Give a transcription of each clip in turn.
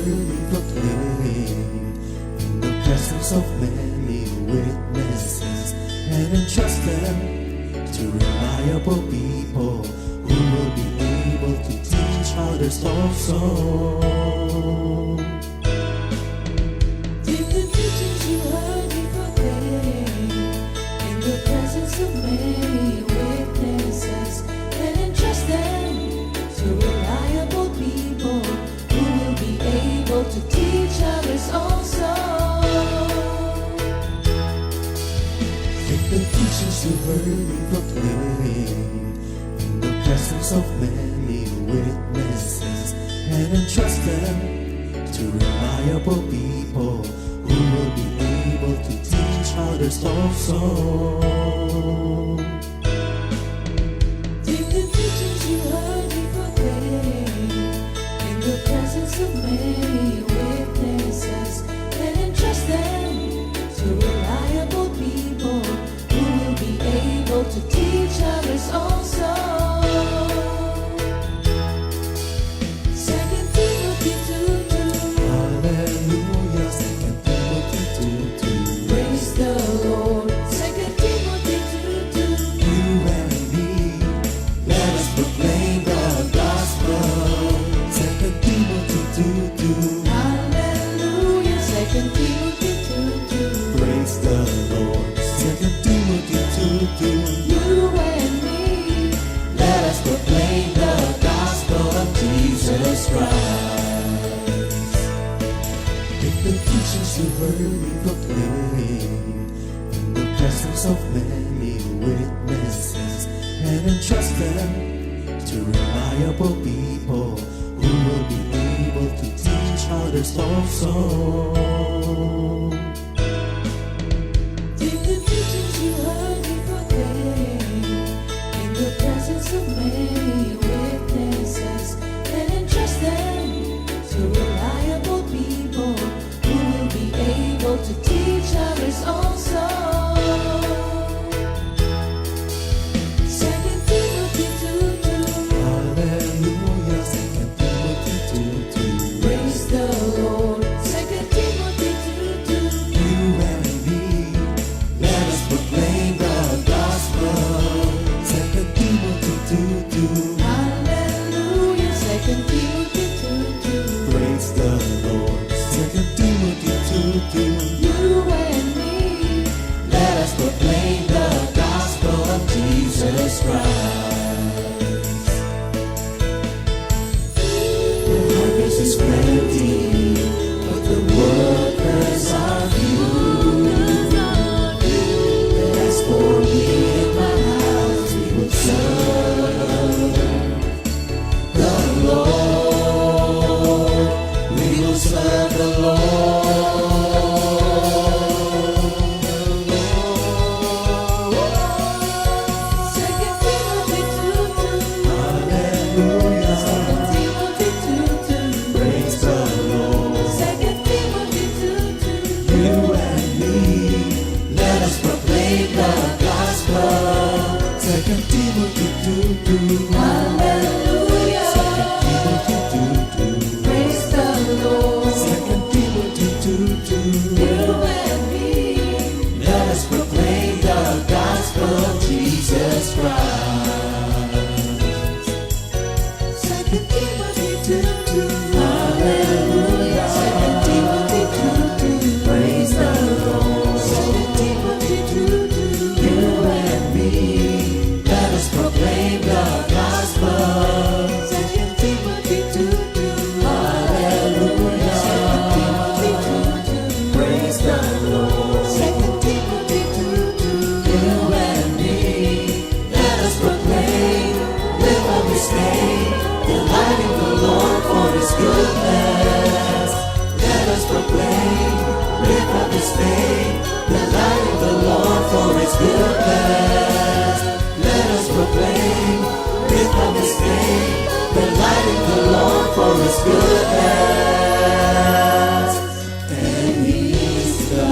worthy proclaim in the presence of many witnesses, and entrust them to reliable people who will be able to teach others also. Take the teachings you heard me proclaim in the presence of many witnesses, and entrust them to reliable people who will be able to teach others also. Take the teachings you heard me proclaim in the presence of many witnesses, and entrust them to reliable people who will be able to teach others also. Take the teachings you heard me proclaim in the presence of many witnesses, and entrust them to reliable people who will be able to teach others also. 2 Timothy 2:2. Hallelujah, 2 Timothy 2:2. Praise the Lord. 2 Timothy 2:2. You and me, let us proclaim the gospel. 2 Timothy 2:2. Hallelujah. 2 Timothy 2:2. Praise the Lord. 2 Timothy 2:2. You and me, Let us proclaim the gospel of Jesus Christ. Take the teachings you heard me proclaim in the presence of many witnesses, and entrust them to reliable people who will be able to teach others also. take the teachings you heard me proclaim in the presence of many witnesses, and entrust them to reliable people who will be able to teach others also. 2 Timothy 2:2. Hallelujah, 2 Timothy 2:2. Praise the Lord. 2 Timothy 2:2. You and me, let us proclaim the gospel. 2 Timothy 2:2. Hallelujah. 2 Timothy 2:2. Praise the Lord. 2 Timothy 2:2. You and me, Let us proclaim the gospel of Jesus Christ. The harvest is plenty, but the workers are few. As for me and my house, we will serve the Lord. We will serve the Lord. 2 Timothy 2:2. Hallelujah. 2 Timothy 2:2. Praise the Lord. 2 Timothy 2:2. You and me, let us proclaim the gospel. 2 Timothy 2:2. Hallelujah. 2 Timothy 2:2. Praise the Lord. 2 Timothy 2:2. You and me, Let us proclaim the gospel of Jesus Christ. 2 Timothy 2:2. Hallelujah. 2 Timothy 2:2. Praise the Lord. 2 Timothy 2:2. You and me, let us proclaim the gospel. 2 Timothy 2:2. Hallelujah. 2 Timothy 2:2. Praise the Lord. 2 Timothy 2:2. You and me, let us proclaim, live on this day, delighting the Lord for His goodness. Let us proclaim, live on this day, delighting the Lord for His goodness. Let us proclaim, live on this day, delighting the Lord for His goodness. And He's God.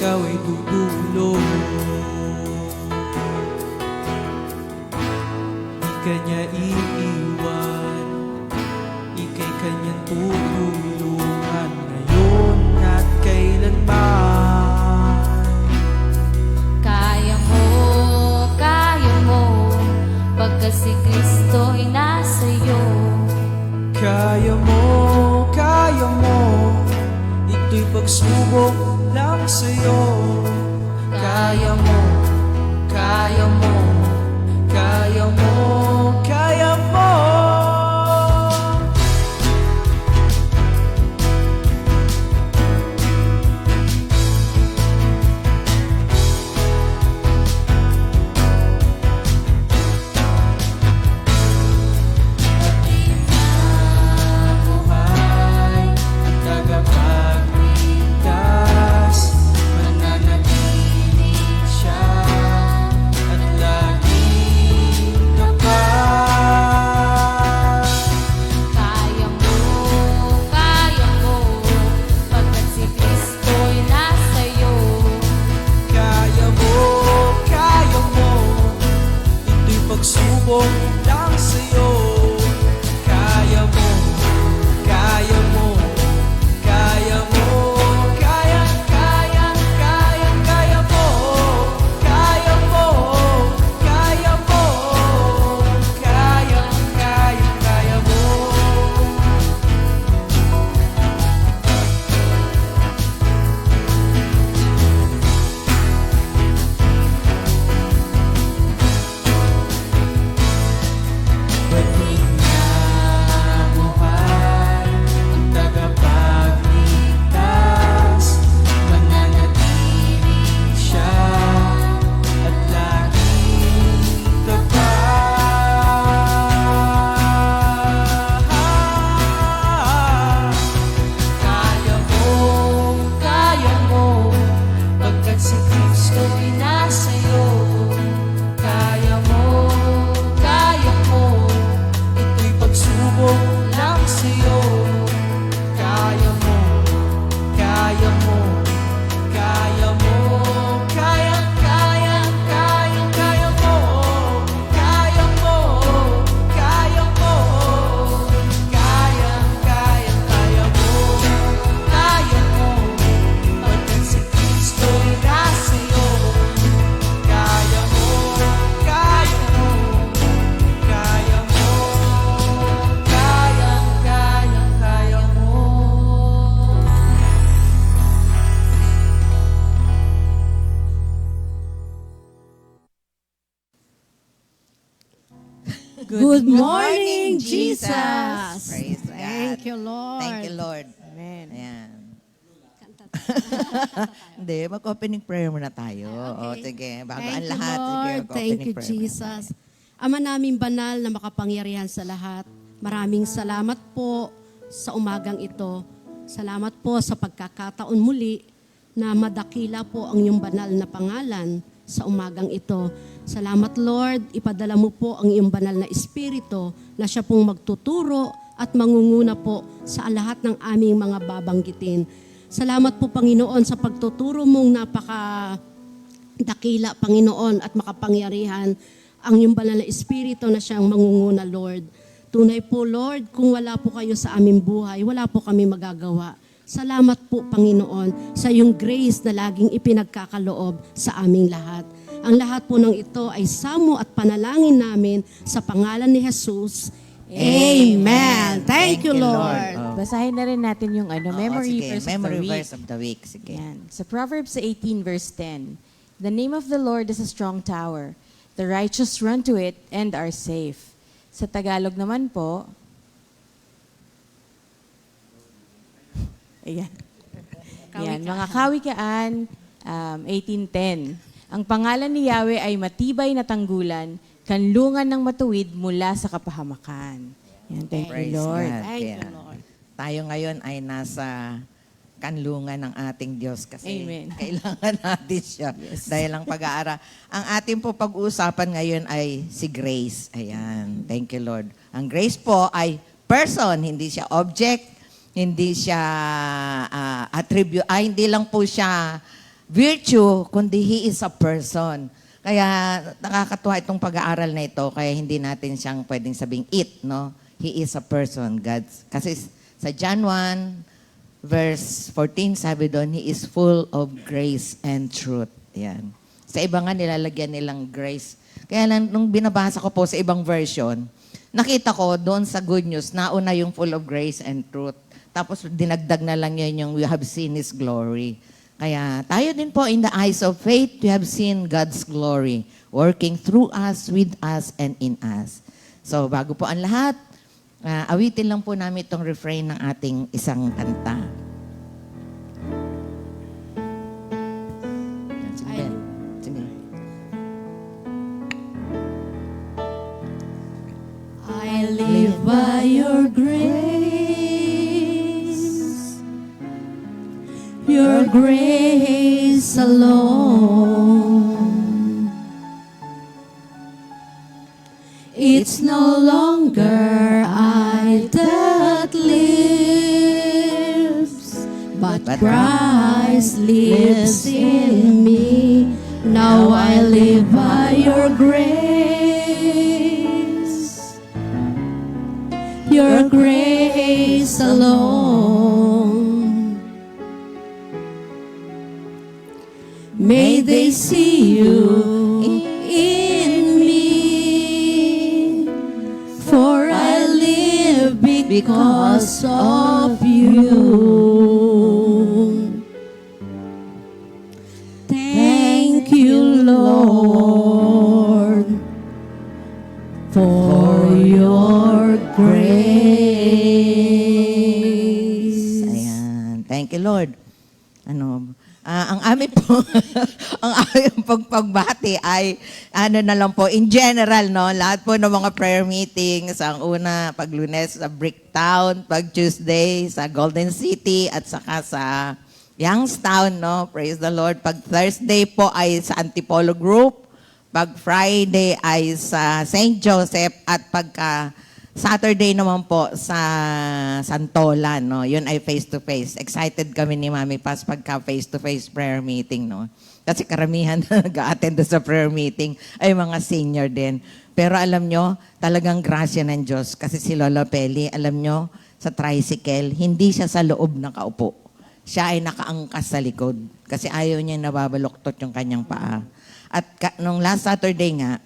ikaw ay tutulong. Di ka niya iiwan, ika'y kanyang tutulungan ngayon at kailanman. Kaya mo, pagkat si Kristo'y nasa'yo. Kaya mo, ito'y pagsubok lang sa'yo. Kaya mo, kaya mo, kaya mo, kaya mo. Buhay, tagapagligtas, mananatiling siya at laging tapat. Kaya mo, pagkat si Kristo'y nasa'yo. Kaya mo, ito'y pagsubok lang sa'yo. Kaya mo, kaya mo, kaya mo, kaya, kaya, kaya, kaya mo, kaya mo, kaya mo, kaya, kaya, kaya mo. Batid na buhay, ang tagapagligtas, mananatiling siya at laging tapat. Kaya mo, pagkat si Kristo'y nasa'yo. Kaya mo, ito'y pagsubok lang sa'yo. Kaya mo, kaya mo, kaya mo, kaya, kaya, kaya, kaya mo, kaya mo, kaya mo, kaya, kaya, kaya mo, pagkat si Kristo'y nasa'yo. Kaya mo, kaya mo, kaya mo, kaya, kaya, kaya mo. Good morning, Jesus. Praise God. Thank you, Lord. Thank you, Lord. Amen. Ayan. Hindi, mag-opening prayer muna tayo. O, sige, bago ang Thank you, lahat. Sige, Lord. mag-opening Thank you, prayer muna Jesus. Ama naming banal na makapangyarihan sa lahat, maraming salamat po sa umagang ito. Salamat po sa pagkakataon muli na madakila po ang iyong banal na pangalan sa umagang ito. Salamat, Lord. Ipadala mo po ang iyong banal na espiritu na siya pong magtuturo at mangunguna po sa lahat ng aming mga babanggitin. Salamat po, Panginoon, sa pagtuturo mong dakila, Panginoon, at makapangyarihan ang iyong banal na espiritu na siyang mangunguna, Lord. Tunay po, Lord, kung wala po kayo sa aming buhay, wala po kami magagawa. Salamat po, Panginoon, sa iyong grace na laging ipinagkakaloob sa aming lahat. Ang lahat po ng ito ay samo at panalangin namin sa pangalan ni Jesus. Amen. Thank you, Lord. Oh. Basahin na rin natin yung memory sige, verse memory of the week. verse of the week. Sige. Yan. Sa Proverbs 18 verse 10, the name of the Lord is a strong tower. The righteous run to it and are safe. Sa Tagalog naman po, ayan. Yan, mga kawikaan, 18:10. Ang pangalan ni Yahweh ay matibay na tanggulan, kanlungan ng matuwid mula sa kapahamakan. Yan, thank Praise you, Lord. God. Thank Kaya you, Lord. Tayo ngayon ay nasa kanlungan ng ating Diyos kasi Amen. kailangan natin siya dahil ang pag-aaral. Ang ating po pag-uusapan ngayon ay si Grace. Ayan. Thank you, Lord. Ang Grace po ay person, hindi siya object, hindi siya attribute, hindi lang po siya virtue, kundi He is a person. Kaya nakakatuwa itong pag-aaral na ito, kaya hindi natin siyang pwedeng sabing it, no? He is a person, God. Kasi sa John 1, verse 14, sabi doon, He is full of grace and truth. Yan. Sa iba nga, nilalagyan nilang grace. Kaya lang, nung binabasa ko po sa ibang version, nakita ko doon sa good news, nauna yung full of grace and truth. Tapos dinagdag na lang yan yung we have seen His glory. Kaya tayo din po, in the eyes of faith, we have seen God's glory working through us, with us, and in us. So bago po ang lahat, awitin lang po namin itong refrain ng ating isang kanta. Sige, Ben. Sige. I live by your grace alone. It's no longer I that lives, but Christ lives in me. Now I live by your grace alone. May they see you in me, for I live because of you. Thank you, Lord, for your grace. Ayan. Thank you, Lord. Ang amin po, ang aming pagbati ay, na lang po, in general, no? Lahat po ng mga prayer meetings, ang una, pag Lunes sa Bricktown, pag Tuesday sa Golden City, at saka sa Youngstown, no? Praise the Lord. Pag Thursday po ay sa Antipolo Group, pag Friday ay sa St. Joseph, at pagka Saturday naman po sa Santolan, no? Yun ay face-to-face. Excited kami ni Mami Paz pagka face-to-face prayer meeting, no? Kasi karamihan na nag-attend sa prayer meeting ay mga senior din. Pero alam nyo, talagang grasya ng Diyos. Kasi si Lola Peli, alam nyo, sa tricycle, hindi siya sa loob nakaupo. Siya ay nakaangkas sa likod. Kasi ayaw niya nababaloktot yung kanyang paa. At nung last Saturday nga,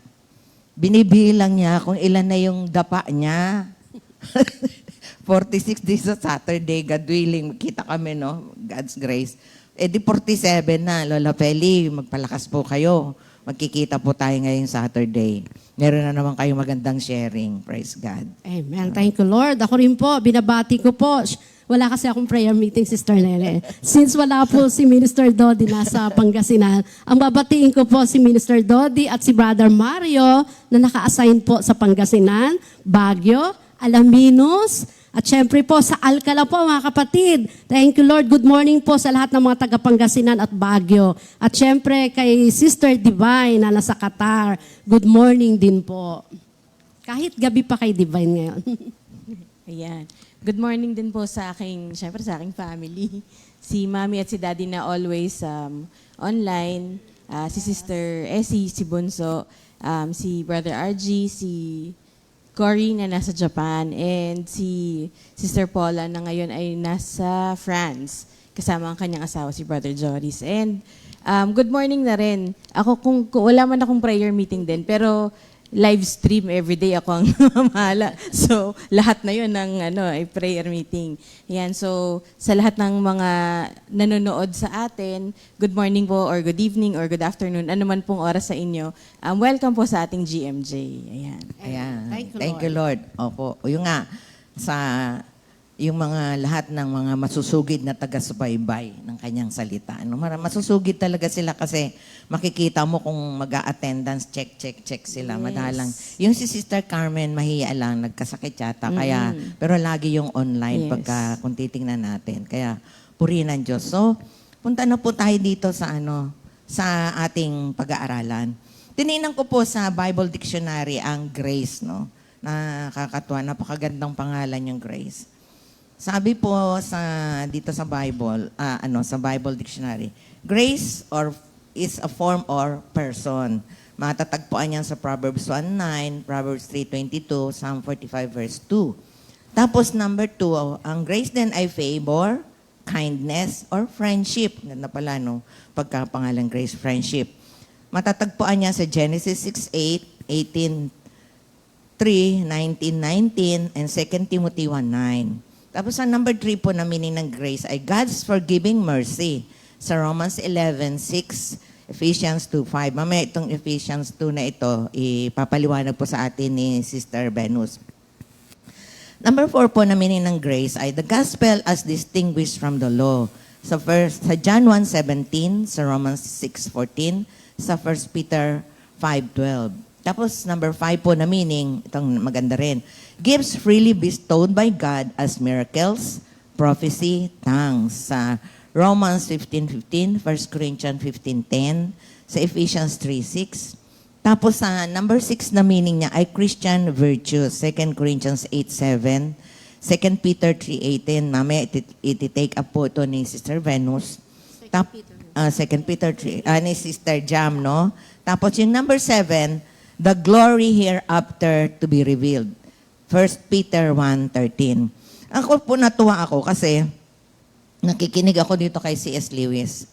binibilang niya kung ilan na yung dapa niya. 46 days sa Saturday, God willing, kita kami, no? God's grace. Eh di 47 na, Lola Peli, magpalakas po kayo. Magkikita po tayo ngayong Saturday. Meron na naman kayong magandang sharing. Praise God. Amen. Thank you, Lord. Ako rin po, binabati ko po. Wala kasi akong prayer meeting, Sister Nele. Since wala po si Minister Dodi nasa Pangasinan, ang babatiin ko po si Minister Dodi at si Brother Mario na naka-assign po sa Pangasinan, Baguio, Alaminos, at syempre po sa Alcala po, mga kapatid. Thank you, Lord. Good morning po sa lahat ng mga taga-Pangasinan at Baguio. At syempre kay Sister Divine na nasa Qatar. Good morning din po. Kahit gabi pa kay Divine ngayon. Ayan. Good morning din po sa aking, syempre sa aking family. Si Mami at si Daddy na always online. Si Sister Essie, si Bunso, si Brother RG, si Cory na nasa Japan, and si Sister Paula na ngayon ay nasa France. Kasama ang kanyang asawa, si Brother Joris. And good morning na rin. Ako, kung wala man akong prayer meeting din, pero live stream everyday ako ang mamahala. So, lahat na yun ng ay prayer meeting. Yan. So, sa lahat ng mga nanonood sa atin, good morning po, or good evening, or good afternoon, ano man pong oras sa inyo. Welcome po sa ating GMJ. Ayan. Ayan. Thank you, Lord. Opo. Yung nga, yung mga lahat ng mga masusugid na taga-subaybay ng kanyang salita. Masusugid talaga sila kasi makikita mo kung mag-a-attendance, check sila. Yes. Madalang. Yung si Sister Carmen, mahiya lang, nagkasakit yata. Kaya, pero lagi yung online Yes. kung titingnan natin. Kaya, purihin ng Diyos. So, punta na po tayo dito sa sa ating pag-aaralan. Tinignan ko po sa Bible Dictionary ang grace, no? Nakakatuwa, napakagandang pangalan yung grace. Sabi po dito sa Bible, sa Bible Dictionary, grace is a form or person. Matatagpuan yan sa Proverbs 1:9, Proverbs 3:22, Psalm 45 verse 2. Tapos number 2, ang grace din ay favor, kindness, or friendship. Ganda pala, no? Pagkapangalan grace, friendship. Matatagpuan niya sa Genesis 6:8, 18:3, 19:19, and 2 Timothy 1:9. Tapos ang number 3 po na meaning ng grace ay God's forgiving mercy. Sa Romans 11:6, Ephesians 2:5. Mamaya itong Ephesians 2 na ito, ipapaliwanag po sa atin ni Sister Venus. Number 4 po na meaning ng grace ay the gospel as distinguished from the law. Sa John 1:17, sa Romans 6:14, sa 1 Peter 5:12. Tapos number 5 po na meaning, itong maganda rin, gifts freely bestowed by God as miracles, prophecy, tongues. Sa Romans 15:15, 1 Corinthians 15:10, sa Ephesians 3:6. Tapos sa number 6 na meaning niya ay Christian virtues, 2 Corinthians 8:7, 2 Peter 3:18. Mamaya iti-take up po ito ni Sister Venus. 2 Peter 3, ni Sister Jam, no? Tapos yung number 7, the glory hereafter to be revealed. 1 Peter 1:13. Ako po natuwa ako kasi nakikinig ako dito kay C.S. Lewis.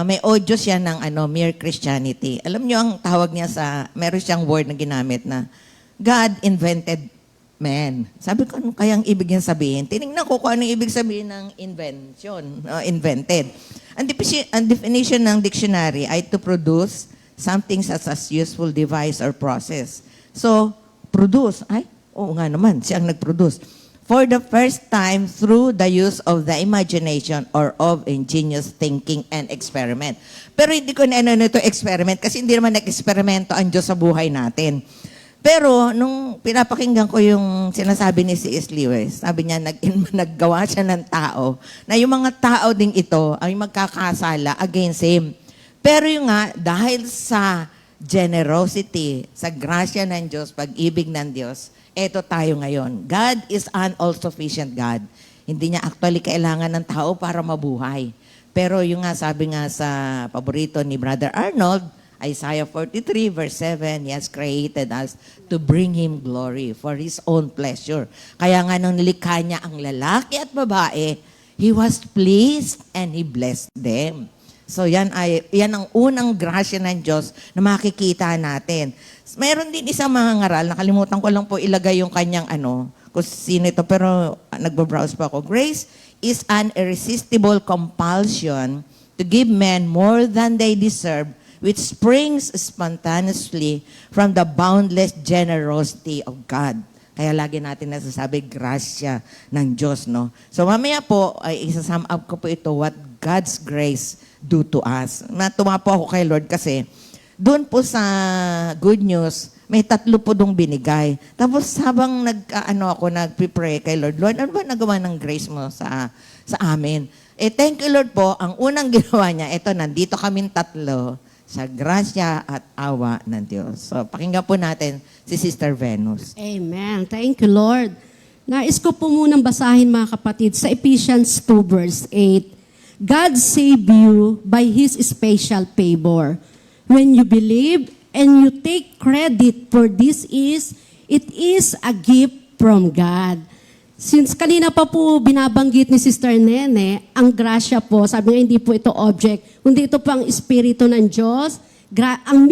May audio siya ng Mere Christianity. Alam niyo ang tawag niya meron siyang word na ginamit na God invented man. Sabi ko, ano kayang ibig niya sabihin? Tinignan ko kung ano yung ibig sabihin ng invention, invented. Ang definition ng dictionary ay to produce something such as useful device or process. So, produce. Ay, oo nga naman, siyang nag-produce. For the first time through the use of the imagination or of ingenious thinking and experiment. Pero hindi ko na ito experiment kasi hindi naman nag-eksperimento ang Diyos sa buhay natin. Pero nung pinapakinggan ko yung sinasabi ni C.S. Lewis, sabi niya naggawa siya ng tao na yung mga tao ding ito ay magkakasala against him. Pero yung nga, dahil sa generosity, sa grasya ng Diyos, pag-ibig ng Diyos, eto tayo ngayon. God is an all-sufficient God. Hindi niya actually kailangan ng tao para mabuhay. Pero yung nga, sabi nga sa paborito ni Brother Arnold, Isaiah 43 verse 7, He has created us to bring Him glory for His own pleasure. Kaya nga nung nilikha niya ang lalaki at babae, He was pleased and He blessed them. So yan ang unang grasya ng Diyos na makikita natin. Meron din isang mga ngaral, nakalimutan ko lang po ilagay yung kanyang kung sino ito, pero nagbabrowse pa ako. Grace is an irresistible compulsion to give men more than they deserve, which springs spontaneously from the boundless generosity of God. Kaya lagi natin nasasabi, grasya ng Diyos, no? So mamaya po, ay isa-sum up ko po ito, what God's grace do to us. Natuwa po ako kay Lord kasi doon po sa good news, may 3 po dong binigay. Tapos habang nagpe-pray kay Lord, Lord, ano ba nagawa ng grace mo sa amin? Thank you Lord po, ang unang ginawa niya, nandito kaming 3 sa grasya at awa ng Diyos. So, pakinggan po natin si Sister Venus. Amen. Thank you, Lord. Nais ko po munang basahin, mga kapatid, sa Ephesians 2 verse 8. God saved you by His special favor. When you believe and you take credit for it is a gift from God. Since kanina pa po binabanggit ni Sister Nene, ang grasya po, sabi nga hindi po ito object, kundi ito po ang Espiritu ng Diyos, ang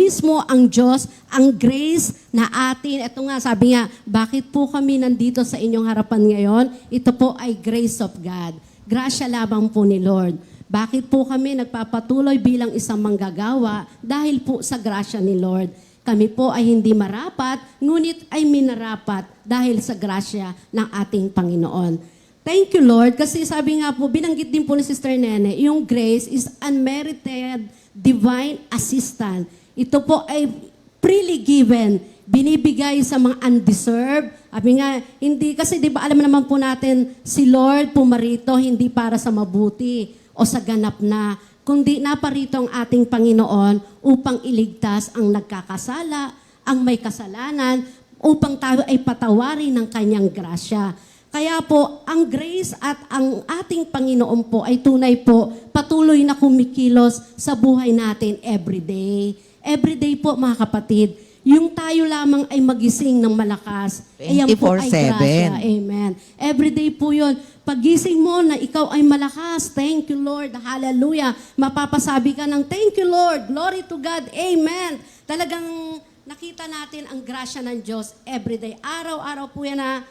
Diyos, ang grace na atin. Ito nga, sabi nga, bakit po kami nandito sa inyong harapan ngayon? Ito po ay grace of God. Grasya lamang po ni Lord. Bakit po kami nagpapatuloy bilang isang manggagawa? Dahil po sa grasya ni Lord. Kami po ay hindi marapat, ngunit ay minarapat dahil sa grasya ng ating Panginoon. Thank you, Lord, kasi sabi nga po, binanggit din po ni Sister Nene, yung grace is unmerited divine assistance. Ito po ay freely given, binibigay sa mga undeserved. Sabi nga, hindi, kasi di ba alam naman po natin, si Lord pumarito hindi para sa mabuti o sa ganap na, kundi naparito ang ating Panginoon upang iligtas ang nagkakasala, ang may kasalanan, upang tayo ay patawarin ng kanyang grasya. Kaya po, ang grace at ang ating Panginoon po ay tunay po patuloy na kumikilos sa buhay natin everyday. Everyday po mga kapatid, yung tayo lamang ay magising ng malakas. Ayan po ay 24/7. grasya. Amen. Everyday po yun. Pagising mo na ikaw ay malakas, thank you Lord, hallelujah. Mapapasabi ka ng thank you Lord, glory to God, amen. Talagang nakita natin ang grasya ng Diyos everyday. Araw-araw po yan na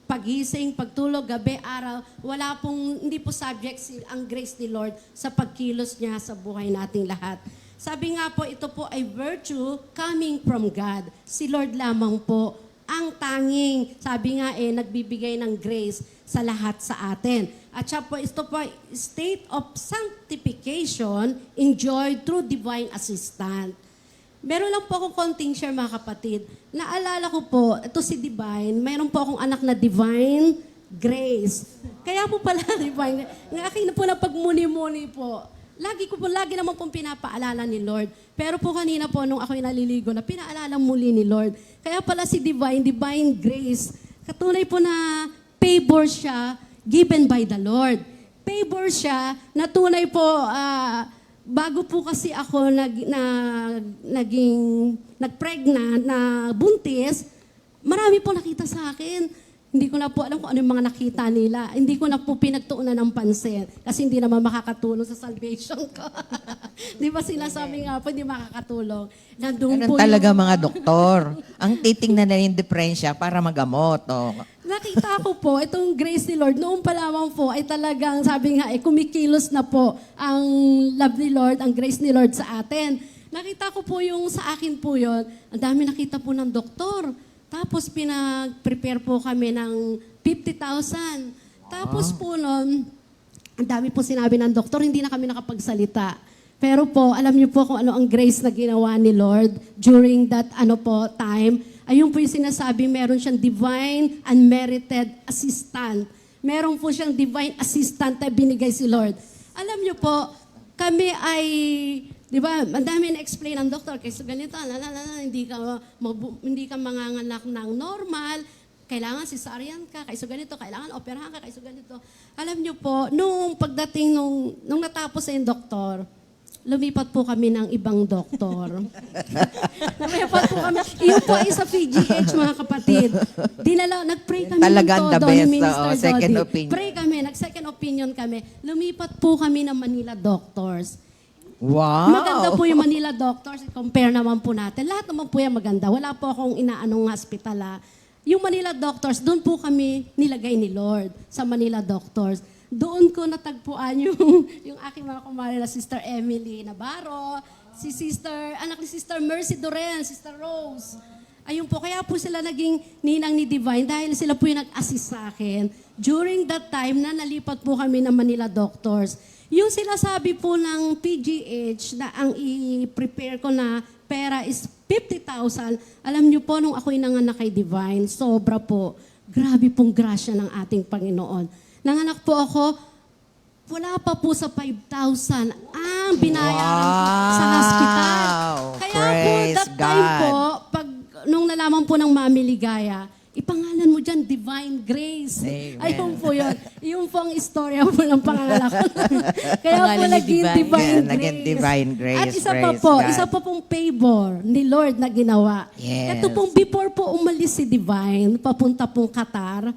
pagising, pagtulog, gabi, araw, hindi po subject ang grace ni Lord sa pagkilos niya sa buhay nating lahat. Sabi nga po, ito po ay virtue coming from God. Si Lord lamang po ang tanging, sabi nga nagbibigay ng grace sa lahat sa atin. At siya po, ito po ay state of sanctification enjoyed through divine assistance. Meron lang po akong konting share mga kapatid. Naalala ko po, ito si Divine, meron po akong anak na Divine Grace. Kaya po pala Divine, ng akin na po na pagmuni-muni po, lagi naman pong pinapaalala ni Lord. Pero po kanina po, nung ako'y naliligo, na pinaalala muli ni Lord. Kaya pala si Divine Grace, katunay po na favor siya given by the Lord. Favor siya na tunay po, bago po kasi ako nag-pregnant na buntis, marami po nakita sa akin. Hindi ko na po alam kung ano yung mga nakita nila. Hindi ko na po pinagtuunan ng pansin kasi hindi naman makakatulong sa salvation ko. Di ba sinasabi nga po, hindi makakatulong. Nandun Ganun po talaga mga doktor. Ang titingnan na yung diferensya para magamot. Oh. Nakita ko po, itong grace ni Lord, noong pa lamang po ay talagang, sabi nga, kumikilos na po ang love ni Lord, ang grace ni Lord sa atin. Nakita ko po yung sa akin po yun, ang dami nakita po ng doktor. Tapos pinag-prepare po kami ng 50,000. Tapos po nun, ang dami po sinabi ng doktor, hindi na kami nakapagsalita. Pero po, alam niyo po kung ano ang grace na ginawa ni Lord during that time. Ayun po yung sinasabi, meron siyang divine unmerited assistant. Meron po siyang divine assistant na binigay si Lord. Alam niyo po, kami ay, di ba, ang dami na-explain ng doktor, kaysa ganito, hindi ka manganganak ng normal, kailangan cesarean ka, kaysa ganito, kailangan operahan ka, kaysa ganito. Alam niyo po, nung pagdating, nung natapos na yung doktor, lumipat po kami ng ibang doktor. Lumipat po kami. Iyon po ay sa PGH, mga kapatid. Nag-pray kami Talagang ng the todo best, ni Minister second Dodi. opinion. Pray kami, nag-second opinion kami. Lumipat po kami ng Manila Doctors. Wow! Maganda po yung Manila Doctors. Compare naman po natin. Lahat naman po yan maganda. Wala po akong inaanong hospital. Yung Manila Doctors, doon po kami nilagay ni Lord sa Manila Doctors. Doon ko natagpuan yung aking mga kumare na Sister Emily Navarro, anak ni Sister Mercy Doren, Sister Rose. Ayun po, kaya po sila naging ninang ni Divine dahil sila po yung nag-assist sa akin. During that time na nalipat po kami ng Manila Doctors, yung sinasabi po ng PGH na ang i-prepare ko na pera is 50,000, alam niyo po, nung ako'y nanganak kay Divine, sobra po. Grabe pong grasya ng ating Panginoon. Nanganak po ako, wala pa po sa 5,000 ang binayaran ko sa hospital. Kaya Praise po, that time God. po, nung nalaman po ng Mami Ligaya, ipangalan mo dyan, Divine Grace. Amen. Ayun po yun. Yung po ang istorya po ng pangalan ko. Kaya po Pangalan ni naging Divine. Divine Yeah, Grace. naging Divine Grace. At isa pa Praise po, God. isa pa pong favor ni Lord na ginawa. Yes. Ito pong before po umalis si Divine, papunta pong Qatar,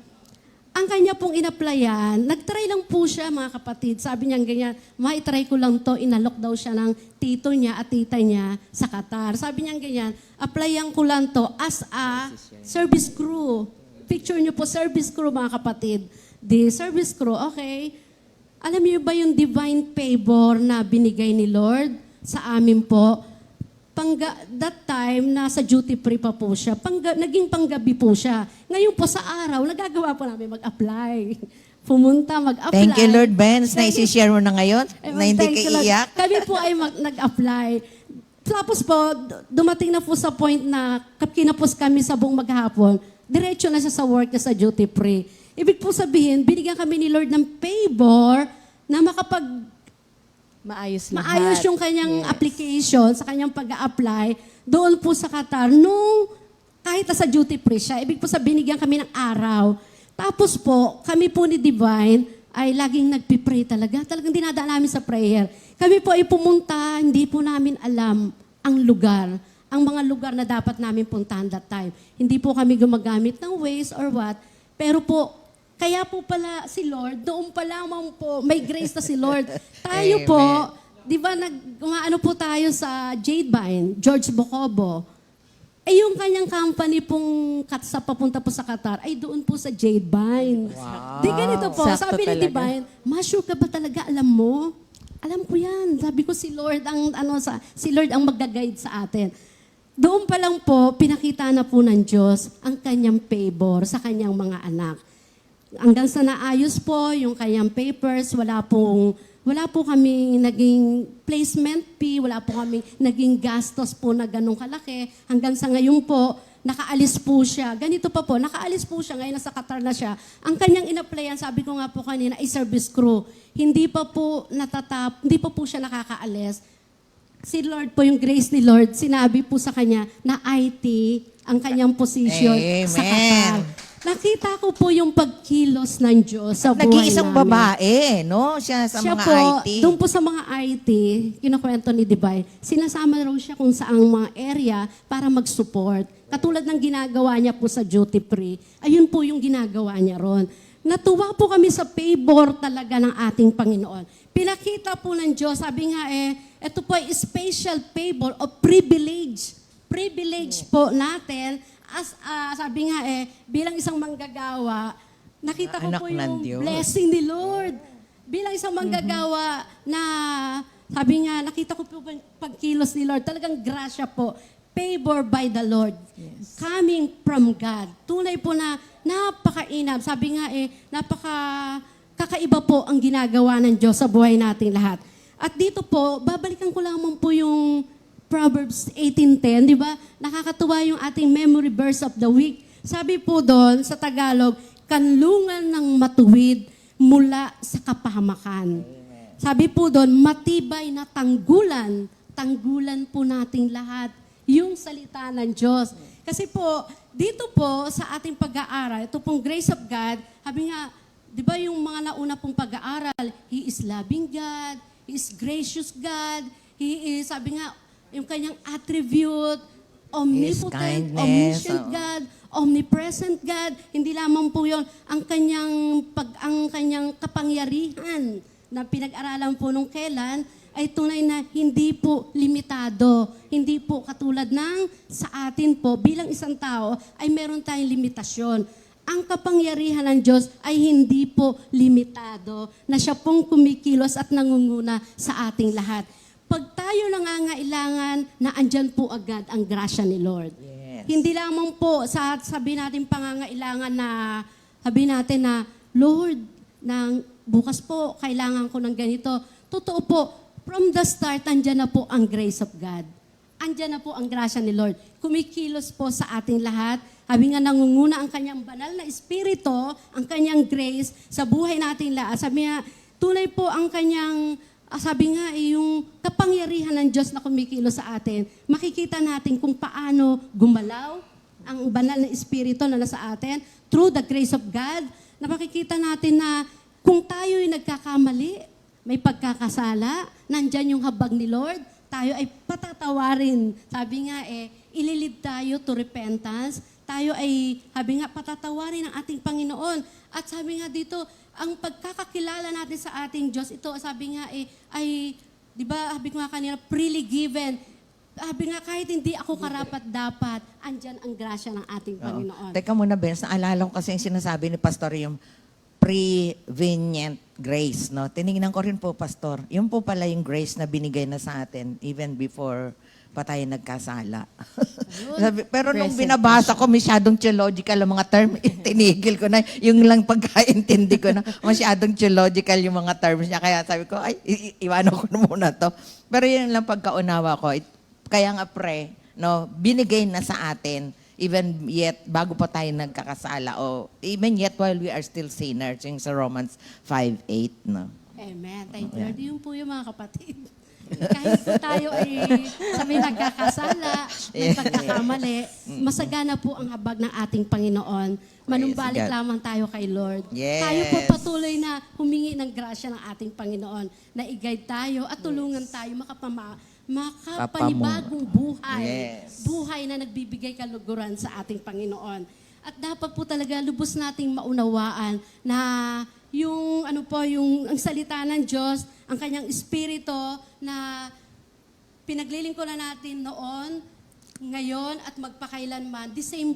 ang kanya pong inaplayan, nagtry lang po siya mga kapatid. Sabi niya ganyan, maitry ko lang to, inalok daw siya ng tito niya at tita niya sa Qatar. Sabi niya ganyan, applyan ko lang to as a service crew. Picture niyo po, service crew mga kapatid. The service crew, okay. Alam niyo ba yung divine favor na binigay ni Lord sa amin po? That time, nasa duty free pa po siya. Naging panggabi po siya. Ngayon po sa araw, nagagawa po namin mag-apply. Pumunta, mag-apply. Thank you, Lord Benz, na Thank you. isi-share mo na ngayon, na hindi Thank ka you, Lord. iiyak. Kami po ay nag-apply. Tapos po, dumating na po sa point na kinapos kami sa buong maghapon, diretso na siya sa work niya sa duty free. Ibig po sabihin, binigyan kami ni Lord ng favor na Maayos lahat. maayos yung kanyang application sa kanyang pag-a-apply doon po sa Qatar nung kahit sa duty free siya. Ibig po sabihin, binigyan kami ng araw. Tapos po, kami po ni Divine ay laging nagpipray talaga. Talagang dinadaan namin sa prayer. Kami po ay pumunta, hindi po namin alam ang lugar, ang mga lugar na dapat namin puntahan that time. Hindi po kami gumagamit ng Waze or what, pero po, kaya po pala si Lord, doon pa lamang po, may grace na si Lord. Tayo po, di ba, umaano po tayo sa Jadevine, George Bocobo. Eh yung kanyang company pong sa papunta po sa Qatar, ay doon po sa Jadevine. Wow. Di ganito po, Sakto sabi ni talaga. Divine, sure ka ba talaga, alam mo? Alam ko yan. Sabi ko si Lord si Lord ang magga-guide sa atin. Doon pa lang po, pinakita na po ng Diyos ang kanyang favor sa kanyang mga anak. Hanggang sa naayos po yung kanyang papers, wala po kami naging placement fee, wala po kami naging gastos po na ganong kalaki. Hanggang sa ngayon po, nakaalis po siya. Ganito pa po, nakaalis po siya, ngayon nasa Qatar na siya. Ang kanyang in-applyan, sabi ko nga po kanina, ay service crew. Hindi pa po siya nakakaalis. Si Lord po, yung grace ni Lord, sinabi po sa kanya na IT ang kanyang position sa Qatar. Amen. Nakita ko po yung pagkilos ng Diyos sa buhay Nag-iisang namin. babae, no? Siya sa Siya mga po, IT. doon po sa mga IT, kinukwento ni Divine, sinasama raw siya kung saang mga area para mag-support. Katulad ng ginagawa niya po sa duty free, ayun po yung ginagawa niya ron. Natuwa po kami sa favor talaga ng ating Panginoon. Pinakita po ng Diyos, sabi nga ito po ay special favor o privilege. Privilege po natin sabi nga bilang isang manggagawa, nakita ko Anak po ng yung Diyos. blessing ni Lord. Bilang isang manggagawa na, sabi nga, nakita ko po pagkilos ni Lord, talagang grasya po, favor by the Lord, coming from God. Tunay po na napakainam. Sabi nga kakaiba po ang ginagawa ng Diyos sa buhay nating lahat. At dito po, babalikan ko lamang po yung Proverbs 18:10, di ba? Nakakatuwa yung ating memory verse of the week. Sabi po doon sa Tagalog, kanlungan ng matuwid mula sa kapahamakan. Sabi po doon, matibay na tanggulan po nating lahat yung salita ng Diyos. Kasi po, dito po sa ating pag-aaral, ito pong grace of God, sabi nga, di ba yung mga nauna pong pag-aaral, He is loving God, He is gracious God, He is, sabi nga, yung kanyang attribute, omnipotent, kindness, omniscient God, omnipresent God, hindi lamang po yon ang kanyang kapangyarihan na pinag-aralan po nung kailan ay tunay na hindi po limitado. Hindi po katulad ng sa atin po bilang isang tao ay meron tayong limitasyon. Ang kapangyarihan ng Diyos ay hindi po limitado na siya pong kumikilos at nangunguna sa ating lahat. Pag tayo nangangailangan, na andyan po agad ang grasya ni Lord. Yes. Hindi lamang po sabi natin pangangailangan na, sabi natin na, Lord, bukas po, kailangan ko ng ganito. Totoo po, from the start, andyan na po ang grace of God. Andyan na po ang grasya ni Lord. Kumikilos po sa ating lahat. Sabi nga, nangunguna ang kanyang banal na espiritu, ang kanyang grace sa buhay nating lahat. Sabi nga, tunay po ang kanyang sabi nga, yung kapangyarihan ng Diyos na kumikilos sa atin, makikita natin kung paano gumalaw ang banal na espiritu na nasa atin through the grace of God, na makikita natin na kung tayo'y nagkakamali, may pagkakasala, nandyan yung habag ni Lord, tayo ay patatawarin. Sabi nga ililid tayo to repentance, tayo ay, sabi nga, patatawarin ng ating Panginoon. At sabi nga dito, ang pagkakakilala natin sa ating Diyos, ito sabi nga ay, di ba, sabi ko nga kanina, freely given. Sabi nga, kahit hindi ako karapat-dapat, andyan ang grasya ng ating Panginoon. Teka muna, Benz, naalala ko kasi yung sinasabi ni Pastor, yung prevenient grace, no? Tinignan ko rin po, Pastor. Yung po pala yung grace na binigay na sa atin even before pa tayo nagkasala. Pero nung binabasa ko, masyadong theological ang mga term, tinigil ko na. Yung lang pagkaintindi ko na, masyadong theological yung mga terms niya. Kaya sabi ko, ay, iwanan ko na muna to. Pero yun lang pagkaunawa ko. Kaya nga no, binigay na sa atin, even yet, bago pa tayo nagkakasala, o even yet while we are still sinners, yung sa Romans 5:8, no? Amen. Thank you, Lord. Yun po yung mga kapatid. Kahit po tayo ay sabi nagkakasala, nagpagkakamali, masagana po ang habag ng ating Panginoon. Manumbalik God. lamang tayo kay Lord. Yes. Tayo po patuloy na humingi ng grasya ng ating Panginoon na i-guide tayo at tulungan tayo makapanibagong buhay. Yes. Buhay na nagbibigay kaluguran sa ating Panginoon. At dapat po talaga lubos nating maunawaan na yung ang salita ng Diyos, ang kanyang espiritu na pinaglilingkuran natin noon, ngayon at magpakailanman. The same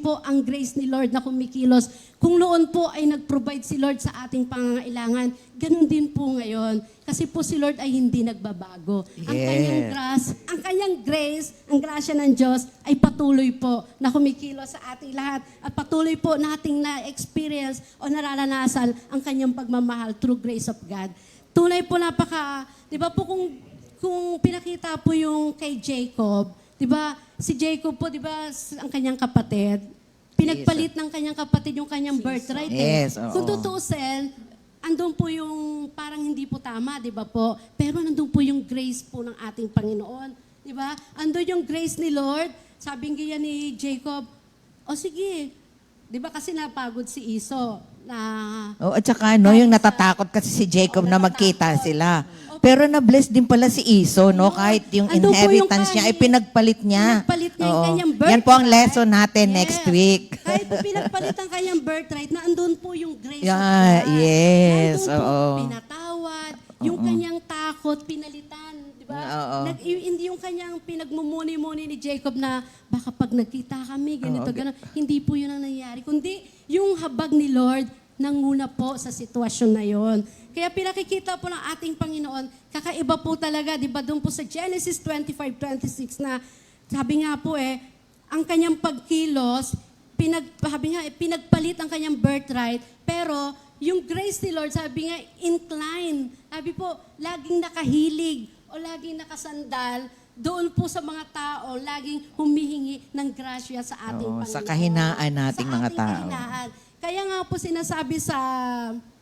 po ang grace ni Lord na kumikilos. Kung noon po ay nag-provide si Lord sa ating pangangailangan, ganun din po ngayon. Kasi po si Lord ay hindi nagbabago. Ang kanyang grace, ang grasya ng Diyos ay patuloy po na kumikilos sa ating lahat at patuloy po nating na-experience o nararanasan ang kanyang pagmamahal through grace of God. Tunay po di ba po kung pinakita po yung kay Jacob, di ba, si Jacob po, di ba, ang kanyang kapatid, pinagpalit ng kanyang kapatid yung kanyang birthright. Yes, oo. Kung tutuusin, andun po yung parang hindi po tama, di ba po? Pero nandun po yung grace po ng ating Panginoon. Di ba? Andun yung grace ni Lord. Sabing ganyan ni Jacob, o sige, di ba kasi napagod si Esau na Oh, at saka yung natatakot kasi si Jacob na magkita sila. Pero na-bless din pala si Esau, no? Kahit yung Andun po inheritance yung niya ay pinagpalit niya. Pinagpalit niya yung Oo. kanyang birthright. Yan po ang lesson natin Yes. next week. Kahit po pinagpalit ang kanyang birthright, na andun po yung grace Yeah, of God. yes, Nandun po, oo. pinatawad, yung kanyang takot, pinalitan, di ba? Oo. Hindi yung kanyang pinagmumuni-muni ni Jacob na baka pag nagkita kami, ganito, gano'n. Hindi po yun ang nangyari. Kundi yung habag ni Lord, nanguna po sa sitwasyon na yon. Kaya pinakikita po ng ating Panginoon, kakaiba po talaga, di ba, doon po sa Genesis 25:26 na sabi nga po ang kanyang pagkilos, pinagpalit ang kanyang birthright, pero yung grace ni Lord, sabi nga, incline. Sabi po, laging nakahilig o laging nakasandal doon po sa mga tao, laging humihingi ng grasya sa ating Oo, Panginoon. sa kahinaan nating Sa mga ating tao. kahinaan. Kaya nga po sinasabi sa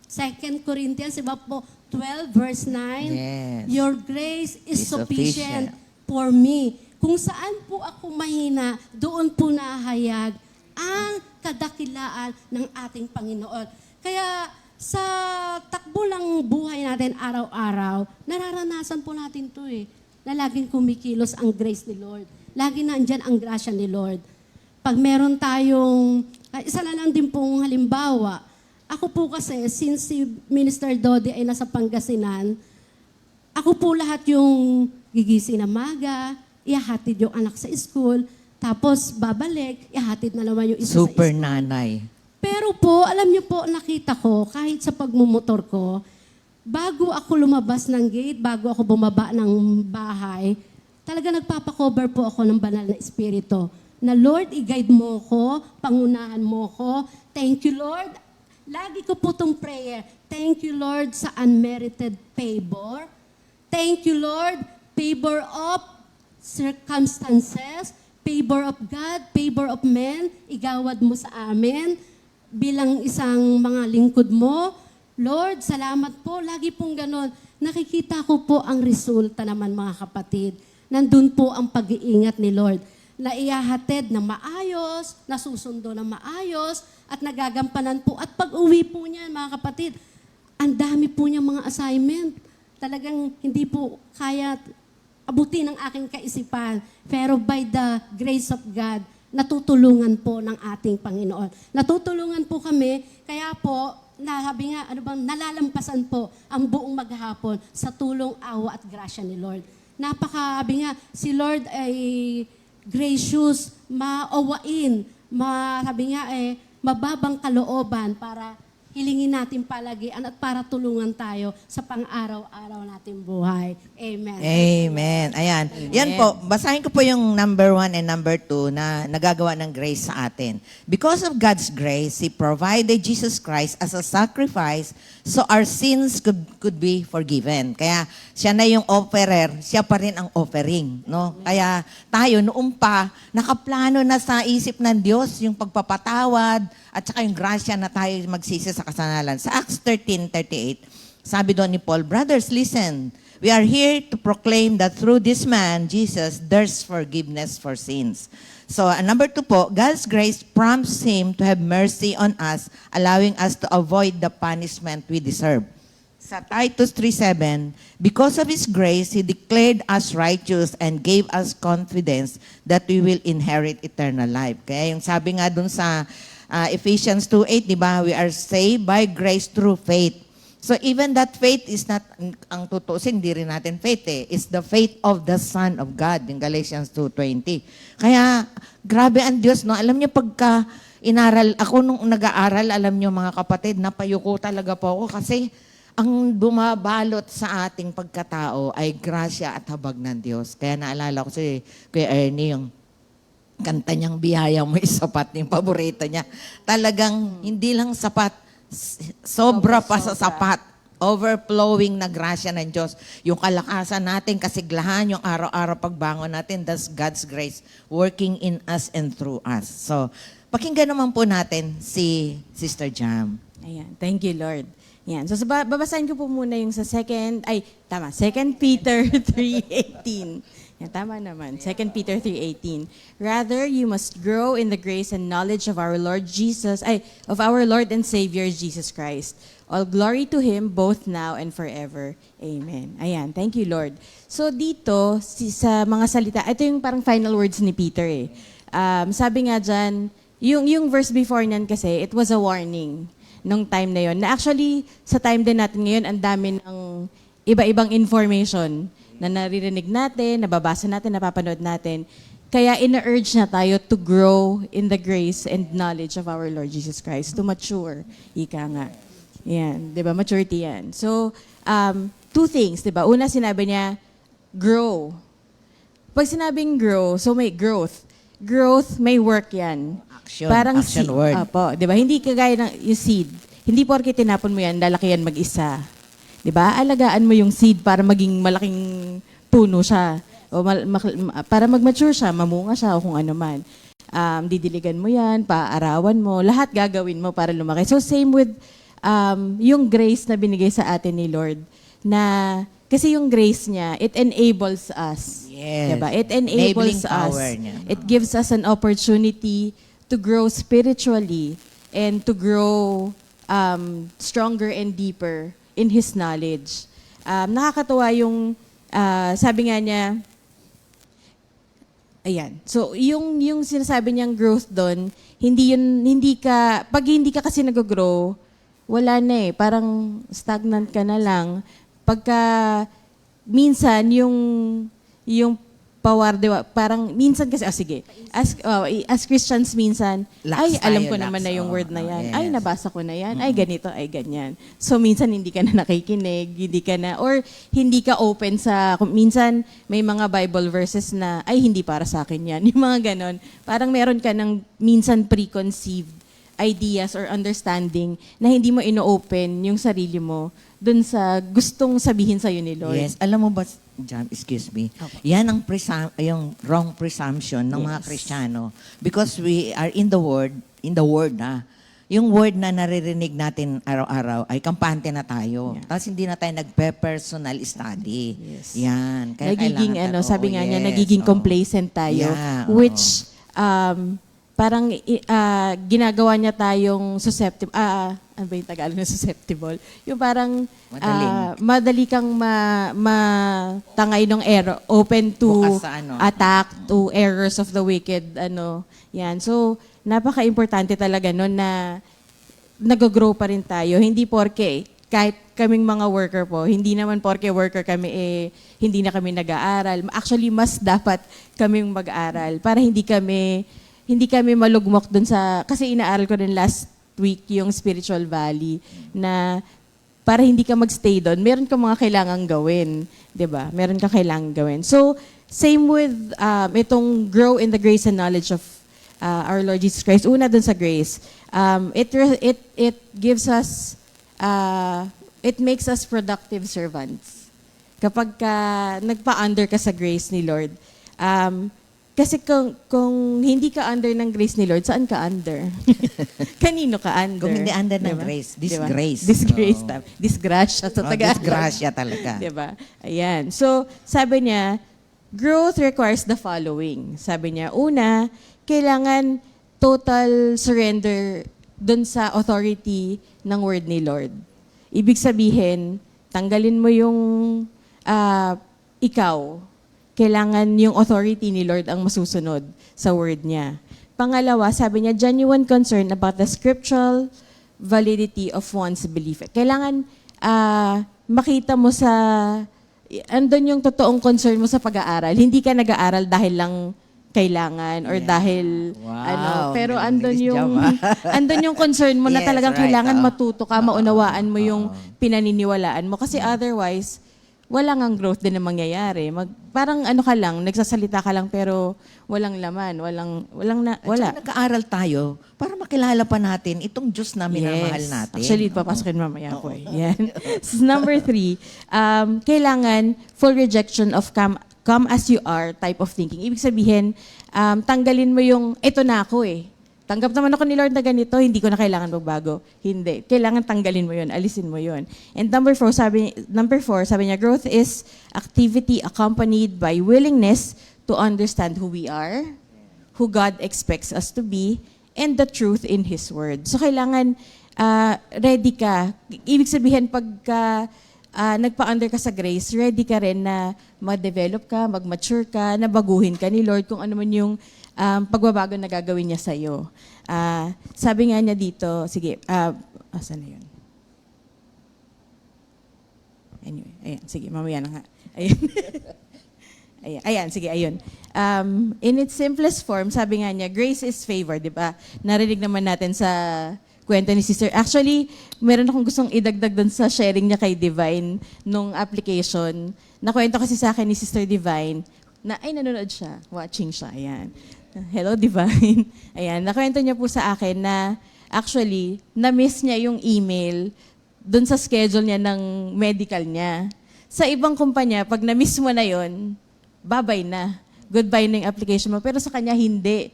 2 Corinthians, iba po, 12 verse 9, Yes. Your grace is Is sufficient sufficient. for me. Kung saan po ako mahina, doon po nahayag ang kadakilaan ng ating Panginoon. Kaya sa takbo ng buhay natin araw-araw, nararanasan po natin to na laging kumikilos ang grace ni Lord. Lagi nandyan ang grasya ni Lord. Pag meron tayong, isa na lang din pong halimbawa, ako po kasi, since si Minister Dodi ay nasa Pangasinan, ako po lahat yung gigising na maga, ihahatid yung anak sa school, tapos babalik, ihahatid na naman yung isa Super sa school. nanay. Pero po, alam niyo po, nakita ko, kahit sa pagmumotor ko, bago ako lumabas ng gate, bago ako bumaba ng bahay, talaga nagpapakover po ako ng banal na espiritu. Na Lord, i-guide mo ko, pangunahan mo ko. Thank you, Lord. Lagi ko po itong prayer. Thank you, Lord, sa unmerited favor. Thank you, Lord, favor of circumstances, favor of God, favor of men, igawad mo sa amin bilang isang mga lingkod mo. Lord, salamat po. Lagi pong ganon. Nakikita ko po ang resulta naman, mga kapatid. Nandun po ang pag-iingat ni Lord. Na iyahatid na maayos, nasusundo na maayos, at nagagampanan po. At pag-uwi po niyan, mga kapatid, ang dami po niyang mga assignment. Talagang hindi po kaya abutin ng aking kaisipan. Pero by the grace of God, natutulungan po ng ating Panginoon. Natutulungan po kami, kaya po, sabi nga, nalalampasan po ang buong maghapon sa tulong, awa at grasya ni Lord. Sabi nga, si Lord ay gracious, maawain, sabi nga mababang kalooban para hilingin natin palagian at para tulungan tayo sa pang-araw-araw nating buhay. Amen. Amen. Ayan. Yan po, basahin ko po yung number 1 and number 2 na nagagawa ng grace sa atin. Because of God's grace, He provided Jesus Christ as a sacrifice so our sins could be forgiven. Kaya siya na yung offerer, siya pa rin ang offering. No? Kaya tayo noong pa, nakaplano na sa isip ng Diyos yung pagpapatawad at saka yung grasya na tayo magsisi sa kasalanan. Sa Acts 13:38, sabi doon ni Paul, Brothers, listen. we are here to proclaim that through this man, Jesus, there's forgiveness for sins. So, number 2 po, God's grace prompts Him to have mercy on us, allowing us to avoid the punishment we deserve. Sa Titus 3:7, because of His grace, He declared us righteous and gave us confidence that we will inherit eternal life. Kaya yung sabi nga dun sa Ephesians 2:8, di ba, we are saved by grace through faith. So even that faith is not, ang tutusin, hindi rin natin faith it's the faith of the Son of God, in Galatians 2:20. Kaya, grabe ang Diyos, no? Alam niyo, pagka inaral, ako nung nag-aaral, alam niyo mga kapatid, napayuko talaga po ako kasi ang bumabalot sa ating pagkatao ay grasya at habag ng Diyos. Kaya naalala ko si Kuya Ernie, yung kanta niyang Biyaya Mo'y Sapat, yung paborito niya. Talagang hindi lang sapat, sobra pa sa sapat. Overflowing na grasya ng Diyos. Yung kalakasan natin, kasiglahan, yung araw-araw pagbangon natin, that's God's grace working in us and through us. So, pakinggan naman po natin si Sister Jam. Ayan, thank you, Lord. Yan. So, babasahin ko po muna yung sa 2 Peter 3:18. Yan, tama naman. 2 Peter 3:18. Rather, you must grow in the grace and knowledge of our Lord and Savior Jesus Christ. All glory to Him both now and forever. Amen. Ayan, thank you, Lord. So, dito, sa mga salita, ito yung parang final words ni Peter eh. Sabi nga dyan, yung verse before niyan kasi, it was a warning nung time na yon. Na actually, sa time din natin ngayon, ang dami ng iba-ibang information na naririnig natin, nababasa natin, napapanood natin. Kaya ina-urge na tayo to grow in the grace and knowledge of our Lord Jesus Christ, to mature. Ika nga. Yan, di ba? Maturity yan. So, 2 things, di ba? Una, sinabi niya, grow. Pag sinabing grow, so may growth. Growth, may work yan. Action word. Opo, 'di ba? Hindi kagaya ng yung seed. Hindi porke tinapon mo yan, lalaki yan mag-isa. 'Di ba? Alagaan mo yung seed para maging malaking puno siya. O para mag-mature siya, mamunga siya o kung ano man. Didiligan mo yan, paarawan mo, lahat gagawin mo para lumaki. So same with yung grace na binigay sa atin ni Lord na kasi yung grace niya, it enables us. Yes. Diba? It enables Enabling us. power niya. It gives us an opportunity to grow spiritually and to grow stronger and deeper in His knowledge. Nakakatuwa yung, sabi nga niya, ayan. So, yung sinasabi niyang growth doon, pag hindi ka kasi nag-grow, wala na eh. Parang stagnant ka na lang. Pagka, minsan, yung power, diba? Parang, minsan kasi, sige, as Christians minsan, alam ko naman na yung word na yan. Ay, nabasa ko na yan. Ay, ganito, ay, ganyan. So, minsan hindi ka na nakikinig, hindi ka na, or hindi ka open minsan may mga Bible verses na, ay, hindi para sa akin yan. Yung mga ganon. Parang meron ka ng minsan preconceived ideas or understanding na hindi mo ino-open yung sarili mo dun sa gustong sabihin sa'yo ni Lord. Yes. Alam mo ba, Jam, excuse me, yan ang yung wrong presumption ng mga Kristiyano. Because we are in the Word, yung word na naririnig natin araw-araw ay kampante na tayo. Yeah. Tapos hindi na tayo nagpe-personal study. Yes. Yan. Kaya Nagiging, kailangan sabi nga niya, nagiging complacent tayo. Yeah, which, parang ginagawa niya tayong susceptible. Ano ba yung Tagalog na susceptible? Yung parang madali kang matangay ng error, open to Bukas sa attack, to errors of the wicked. Yan. So, napaka-importante talaga no na nag-grow pa rin tayo. Hindi porke, kahit kaming mga worker po, hindi naman porke worker kami, hindi na kami nag-aaral. Actually, mas dapat kaming mag-aaral para hindi kami malugmok dun sa, kasi inaaral ko rin last week yung Spiritual Valley na para hindi ka magstay doon, meron ka mga kailangang gawin. 'Di ba? Meron ka kailangang gawin. So, same with itong grow in the grace and knowledge of our Lord Jesus Christ. Una dun sa grace. It gives us, it makes us productive servants. Kapag nagpa-under ka sa grace ni Lord, Kasi kung hindi ka under ng grace ni Lord, saan ka under? Kanino ka under? Kung hindi under ng Diba? grace, Diba? disgrace. Disgrace. Oo. Disgrasya sa Tagalog. Disgrasya talaga. Diba? Ayan. So, sabi niya, growth requires the following. Sabi niya, una, kailangan total surrender dun sa authority ng word ni Lord. Ibig sabihin, tanggalin mo yung ikaw. Kailangan yung authority ni Lord ang masusunod sa word niya. Pangalawa, sabi niya, genuine concern about the scriptural validity of one's belief. Kailangan makita mo sa, andun yung totoong concern mo sa pag-aaral. Hindi ka nag-aaral dahil lang kailangan or dahil Wow, pero ang andun English yung job, andun yung concern mo na Yes, talagang right, kailangan oo. matuto ka, maunawaan mo yung pinaniniwalaan mo kasi otherwise wala ngang growth din na mangyayari. Parang ano ka lang, nagsasalita ka lang pero walang laman, wala. At nag-aaral tayo para makilala pa natin itong Diyos na minamahal natin. Actually, papasukin mamaya ko eh. Yan. Number 3, kailangan full rejection of come as you are type of thinking. Ibig sabihin, tanggalin mo yung, ito na ako eh. Tanggap naman ako ni Lord na ganito, hindi ko na kailangan magbago. Hindi. Kailangan tanggalin mo yun, alisin mo yun. And number 4, sabi niya, growth is activity accompanied by willingness to understand who we are, who God expects us to be, and the truth in His Word. So kailangan ready ka. Ibig sabihin, pagka nagpa-under ka sa grace, ready ka rin na mag-develop ka, mag-mature ka, na baguhin ka ni Lord kung ano man yung pagbabago na gagawin niya sa'yo. Sabi nga niya dito, sige, asan na yun? Anyway, ayan, sige, mamaya na nga. Ayan. Ayan, sige, ayun. In its simplest form, sabi nga niya, grace is favor, di ba? Narinig naman natin sa kwento ni Sister. Actually, meron akong gustong idagdag doon sa sharing niya kay Divine nung application. Nakwento kasi sa akin ni Sister Divine na, ay, nanonood siya. Watching siya. Ayan. Hello, Divine. Ayan. Nakwento niya po sa akin na actually, na-miss niya yung email doon sa schedule niya ng medical niya. Sa ibang kumpanya, pag na-miss mo na yon, bye-bye na. Goodbye na yung application mo. Pero sa kanya, hindi.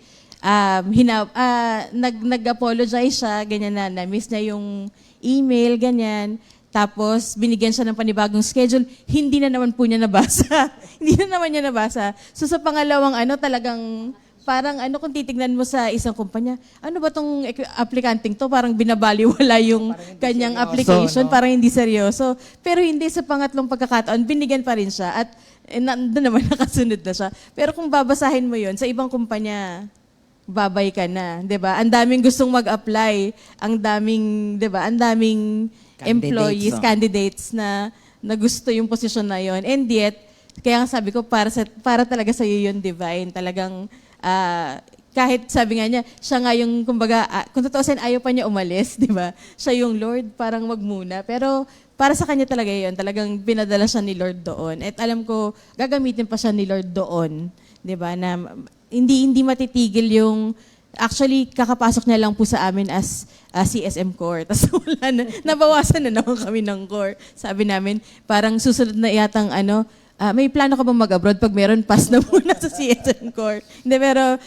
Nag-apologize siya, ganyan na-miss niya yung email, ganyan. Tapos, binigyan siya ng panibagong schedule. Hindi na naman po niya nabasa. Hindi na naman niya nabasa. So, sa pangalawang talagang, parang kung titignan mo sa isang kumpanya, ano ba tong applicanting to? Parang binabaliwala yung kanyang application, parang hindi seryoso. Pero hindi, sa pangatlong pagkakataon, binigyan pa rin siya. At nandun naman nakasunod na siya. Pero kung babasahin mo yon sa ibang kumpanya, babay ka na, 'di ba? Ang daming gustong mag-apply, ang daming, 'di ba? Ang daming employees, candidates na gusto yung posisyon na 'yon. And yet, kaya nga sabi ko para talaga sa iyo 'yon, Divine. Talagang kahit sabi nga niya, siya nga yung kumbaga kung tutuusin ayaw pa niya umalis, 'di ba? Siya yung Lord, parang wag muna. Pero para sa kanya talaga 'yon, talagang pinadala siya ni Lord doon. At alam ko gagamitin pa siya ni Lord doon, 'di ba? Na hindi matitigil yung, actually, kakapasok niya lang po sa amin as CSM core. Tapos wala na, nabawasan na naman kami ng core. Sabi namin, parang susunod na yatang may plano ka bang mag-abroad pag meron, pass na muna sa CSM core. Hindi, pero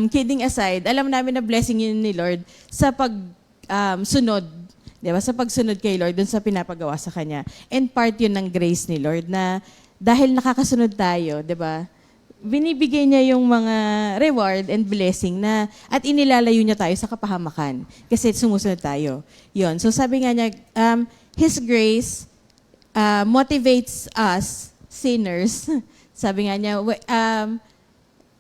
kidding aside, alam namin na blessing yun ni Lord sa pagsunod, di ba? Sa pagsunod kay Lord, dun sa pinapagawa sa Kanya. And part yun ng grace ni Lord na dahil nakakasunod tayo, di ba? Binibigay niya yung mga reward and blessing na at inilalayo niya tayo sa kapahamakan kasi sumusunod tayo. Yon. So sabi nga niya, His grace motivates us, sinners. Sabi nga niya,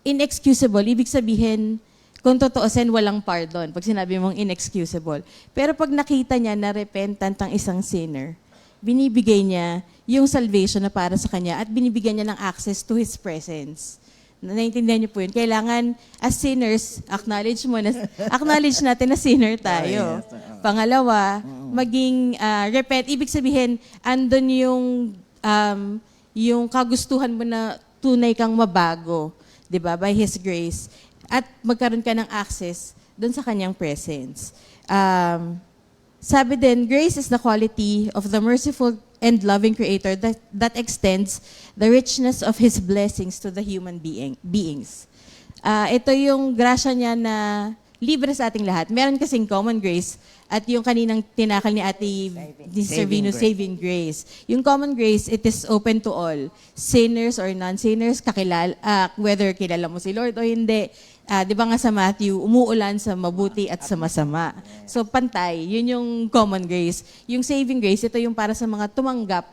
inexcusable. Ibig sabihin, kung totoosin, walang pardon. Pag sinabi mong inexcusable. Pero pag nakita niya na repentant ang isang sinner, binibigay niya yung salvation na para sa kanya at binibigyan niya ng access to His presence. Naintindihan niyo po yun. Kailangan, as sinners, acknowledge natin na sinner tayo. Pangalawa, maging repent. Ibig sabihin, andun yung kagustuhan mo na tunay kang mabago, 'di ba? By His grace. At magkaroon ka ng access doon sa kanyang presence. Sabi din, grace is the quality of the merciful and loving Creator that extends the richness of His blessings to the human beings. ito yung grasya niya na libre sa ating lahat. Meron kasing common grace at yung kaninang tinakal ni Ate Servino, saving grace. Yung common grace, it is open to all. Sinners or non-sinners, whether kilala mo si Lord o hindi. Di ba nga sa Matthew, umuulan sa mabuti at sa masama. So pantay, yun yung common grace. Yung saving grace, ito yung para sa mga tumanggap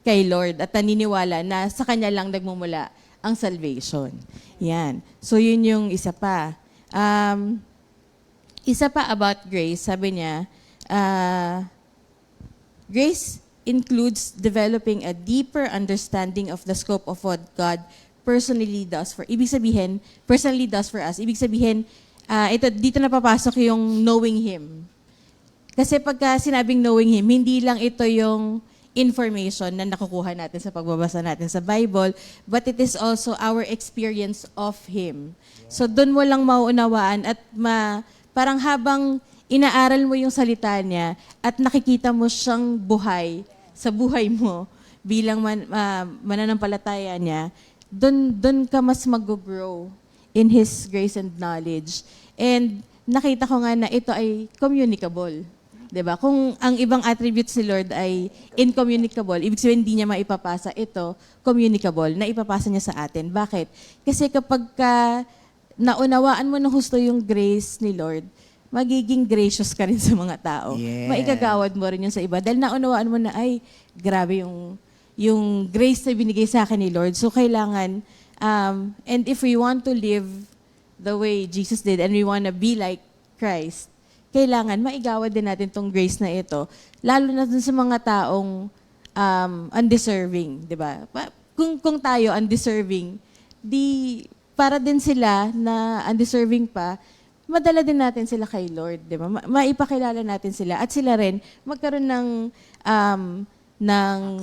kay Lord at naniniwala na sa Kanya lang nagmumula ang salvation. Yan. So yun yung isa pa. Isa pa about grace, sabi niya, grace includes developing a deeper understanding of the scope of what God personally does for. Ibig sabihin, personally does for us. Ibig sabihin, dito na papasok yung knowing Him. Kasi pagka sinabing knowing Him, hindi lang ito yung information na nakukuha natin sa pagbabasa natin sa Bible, but it is also our experience of Him. So doon mo lang mauunawaan at parang habang inaaral mo yung salita niya at nakikita mo siyang buhay sa buhay mo bilang mananampalataya niya, doon ka mas mag-grow in His grace and knowledge. And nakita ko nga na ito ay communicable. 'Di ba? Kung ang ibang attributes ni Lord ay incommunicable, ibig sabihin hindi niya maipapasa, ito communicable, na ipapasa niya sa atin. Bakit? Kasi kapag naunawaan mo ng husto yung grace ni Lord, magiging gracious ka rin sa mga tao. Yes. Maigagawad mo rin yun sa iba. Dahil naunawaan mo na, ay, grabe yung grace na binigay sa akin ni Lord. So, kailangan, and if we want to live the way Jesus did and we want to be like Christ, kailangan maigawad din natin tong grace na ito, lalo na dun sa mga taong undeserving, di ba? Kung tayo undeserving, para din sila na undeserving pa, madala din natin sila kay Lord, di ba? Maipakilala natin sila at sila rin magkaroon ng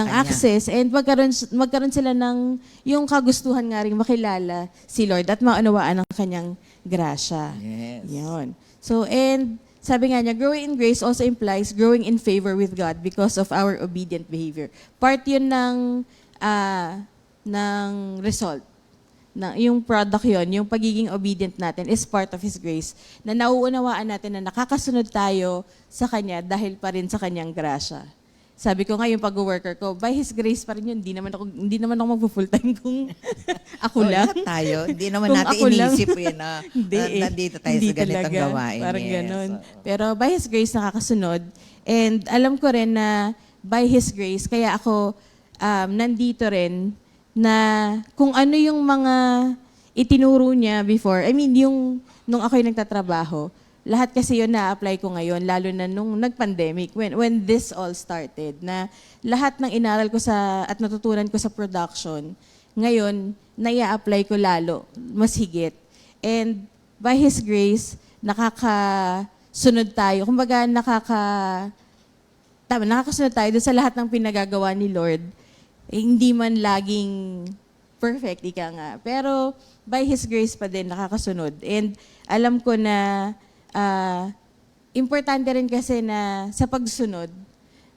access and magkaroon sila ng yung kagustuhan nga ring makilala si Lord at maunawaan ang kanyang grasya. Yes. Yun. So, and sabi nga niya, growing in grace also implies growing in favor with God because of our obedient behavior. Part yun ng result. Yung product yun, yung pagiging obedient natin is part of His grace na nauunawaan natin na nakakasunod tayo sa Kanya dahil pa rin sa Kanyang grasya. Sabi ko nga yung pag-worker ko, by His grace pa rin yun, hindi naman ako mag-full time kung ako lang. Lahat tayo, hindi naman Kung natin ako lang. inisip yun na nandito tayo Hindi sa ganitong talaga. gawain. Parang Yes. ganon. Pero by His grace nakakasunod. And alam ko rin na by His grace, kaya ako nandito rin na kung ano yung mga itinuro niya before, nung ako'y nagtatrabaho, lahat kasi yun na-apply ko ngayon, lalo na nung nag-pandemic, when this all started, na lahat ng inaral ko at natutunan ko sa production, ngayon, nai-apply ko lalo, mas higit. And by His grace, nakakasunod tayo. Kumbaga, nakakasunod tayo doon sa lahat ng pinagagawa ni Lord. Hindi man laging perfect, ika nga. Pero by His grace pa din, nakakasunod. And alam ko na importante rin kasi na sa pagsunod,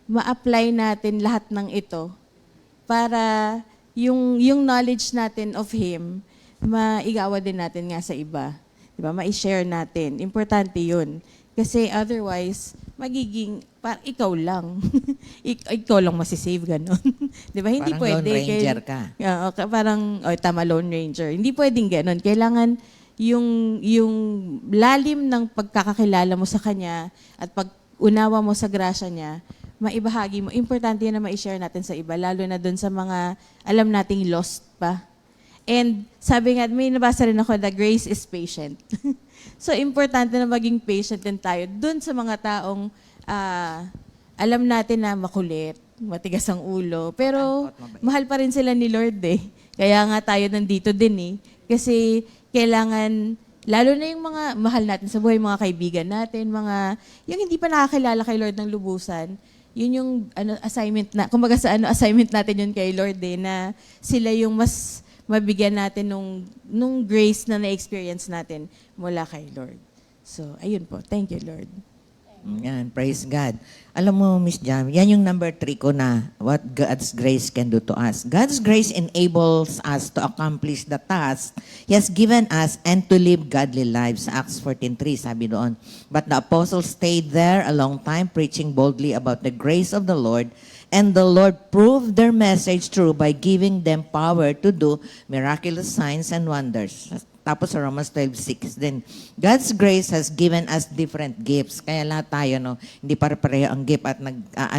ma-apply natin lahat ng ito para yung knowledge natin of Him, maigawa din natin nga sa iba. Diba? Ma-share natin. Importante yun. Kasi otherwise, magiging, ikaw lang. ikaw lang masisave, gano'n. Diba? Hindi Parang pwede. Lone Ranger ka. Tama, Lone Ranger. Hindi pwedeng gano'n. Kailangan yung lalim ng pagkakakilala mo sa Kanya at pag-unawa mo sa grasya niya, maibahagi mo. Importante yan na ma-share natin sa iba, lalo na doon sa mga alam nating lost pa. And sabi nga, may nabasa rin ako na grace is patient. So, importante na maging patient din tayo doon sa mga taong alam natin na makulit, matigas ang ulo, pero mahal pa rin sila ni Lord eh. Kaya nga tayo nandito din eh. Kasi kailangan, lalo na yung mga mahal natin sa buhay, mga kaibigan natin, yung hindi pa nakakilala kay Lord ng lubusan, yun yung assignment kumbaga assignment natin yun kay Lord eh, na sila yung mas mabigyan natin nung grace na na-experience natin mula kay Lord. So, ayun po. Thank you, Lord. Yan, praise God. Alam mo, Miss Jam, yan yung number 3 ko na what God's grace can do to us. God's grace enables us to accomplish the task He has given us and to live godly lives. Acts 14:3, sabi doon. But the apostles stayed there a long time preaching boldly about the grace of the Lord, and the Lord proved their message true by giving them power to do miraculous signs and wonders. Tapos sa Romans 12:6 din. God's grace has given us different gifts. Kaya lahat tayo, no, hindi pare-pareho ang gift at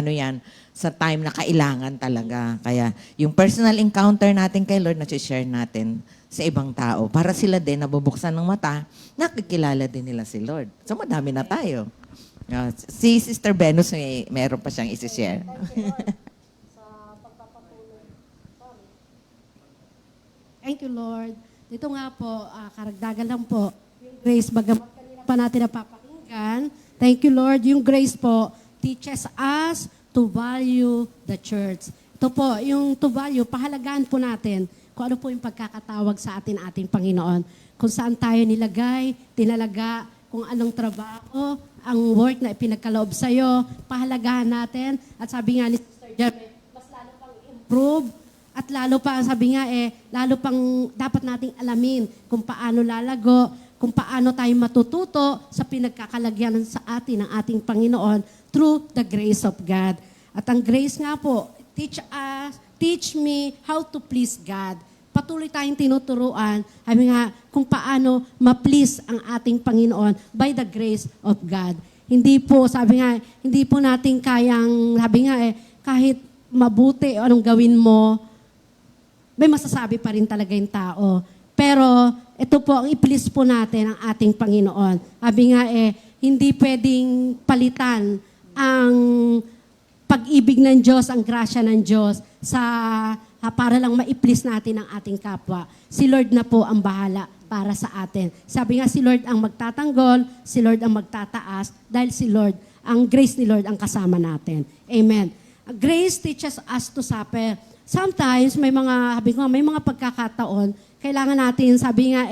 yan, sa time na kailangan talaga. Kaya yung personal encounter natin kay Lord, na-share natin sa ibang tao. Para sila din, nabubuksan ng mata, nakikilala din nila si Lord. So madami na tayo. Si Sister Venus, meron pa siyang isi-share. Thank you, Lord. Dito nga po, karagdagan lang po, yung grace, bagamat kanina pa natin napapakinggan. Thank you, Lord. Yung grace po teaches us to value the church. Ito po, yung to value, pahalagahan po natin kung ano po yung pagkakatawag sa ating Panginoon. Kung saan tayo nilagay, tinalaga, kung anong trabaho, ang work na ipinagkaloob sa'yo, pahalagahan natin. At sabi nga ni Sister Jeremy, mas lalo pang improve. At lalo pa, sabi nga lalo pang dapat nating alamin kung paano lalago, kung paano tayo matututo sa pinagkakalagyan sa atin ng ating Panginoon through the grace of God. At ang grace nga po, teach me how to please God. Patuloy tayong tinuturuan, sabi nga, kung paano ma-please ang ating Panginoon by the grace of God. Hindi po, sabi nga, hindi po natin kayang, sabi nga kahit mabuti o anong gawin mo, may masasabi pa rin talaga yung tao. Pero ito po, ang i-please po natin ang ating Panginoon. Sabi nga hindi pwedeng palitan ang pag-ibig ng Diyos, ang grasya ng Diyos para lang ma-please natin ang ating kapwa. Si Lord na po ang bahala para sa atin. Sabi nga si Lord ang magtatanggol, si Lord ang magtataas, dahil si Lord, ang grace ni Lord ang kasama natin. Amen. Grace teaches us to suffer. Sometimes, may mga pagkakataon, kailangan natin, sabi nga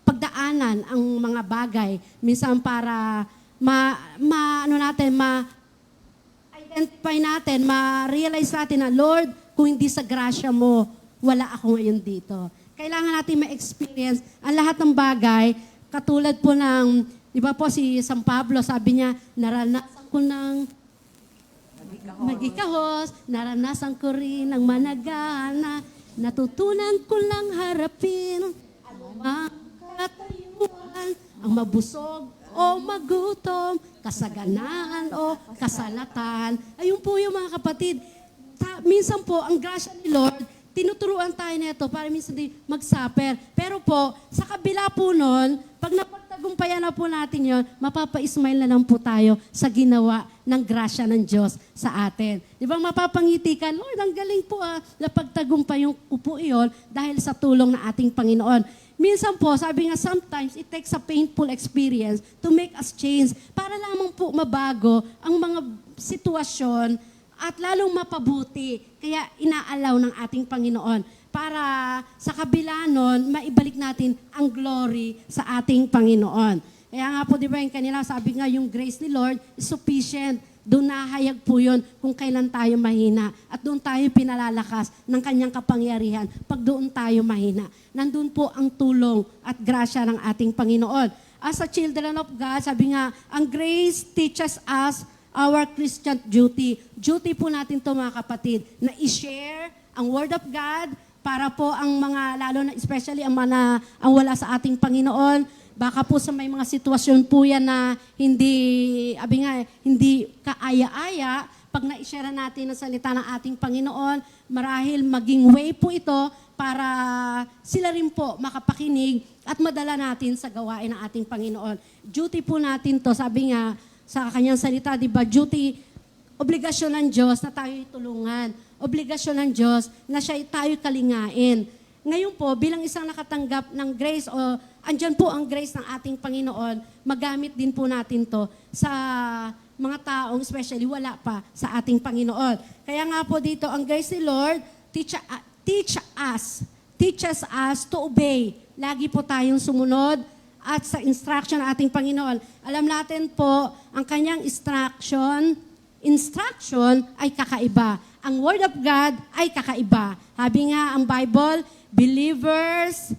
pagdaanan ang mga bagay. Minsan para ma-identify natin, ma-realize natin na, Lord, kung hindi sa grasya mo, wala ako ngayon dito. Kailangan natin ma-experience ang lahat ng bagay, katulad po ng, di ba po si San Pablo, sabi niya, naranasan ko ng magikahos, naranasan ko rin ang managana, natutunan ko lang harapin ang katayuan, ang mabusog o magutom, kasaganaan o kasalatan. Ayun po yung mga kapatid. Minsan po, ang grasya ni Lord, tinuturuan tayo nito para minsan din mag-suffer. Pero po, sa kabila po nun, pag napagtagumpayan na po natin yon, mapapa-smile na lang po tayo sa ginawa ng grasya ng Diyos sa atin. Di ba mapapangiti ka, Lord, ang galing po napagtagumpay yung upo iyon dahil sa tulong ng ating Panginoon. Minsan po, sabi nga, sometimes it takes a painful experience to make us change para lamang po mabago ang mga sitwasyon at lalong mapabuti. Kaya inaalaw ng ating Panginoon para sa kabila nun, maibalik natin ang glory sa ating Panginoon. Kaya nga po, di ba yung kanila, sabi nga yung grace ni Lord is sufficient. Doon nahayag po yun kung kailan tayo mahina. At doon tayo pinalalakas ng kanyang kapangyarihan pag doon tayo mahina. Nandun po ang tulong at grasya ng ating Panginoon. As a children of God, sabi nga, ang grace teaches us our Christian duty. Duty po natin to mga kapatid, na i-share ang Word of God para po ang mga, lalo na especially ang mga ang wala sa ating Panginoon. Baka po sa may mga sitwasyon po yan na hindi kaaya-aya, pag na-share natin ang salita ng ating Panginoon, marahil maging way po ito para sila rin po makapakinig at madala natin sa gawain ng ating Panginoon. Duty po natin to, sabi nga sa kanyang salita, di ba, duty, obligasyon ng Diyos na tayo tulungan. Obligasyon ng Diyos na tayo kalingain. Ngayon po, bilang isang nakatanggap ng grace o andyan po ang grace ng ating Panginoon, magamit din po natin to sa mga taong especially wala pa sa ating Panginoon. Kaya nga po dito, ang grace ni Lord teaches us to obey. Lagi po tayong sumunod at sa instruction ng ating Panginoon. Alam natin po, ang kanyang instruction ay kakaiba. Ang Word of God ay kakaiba. Sabi nga ang Bible, believers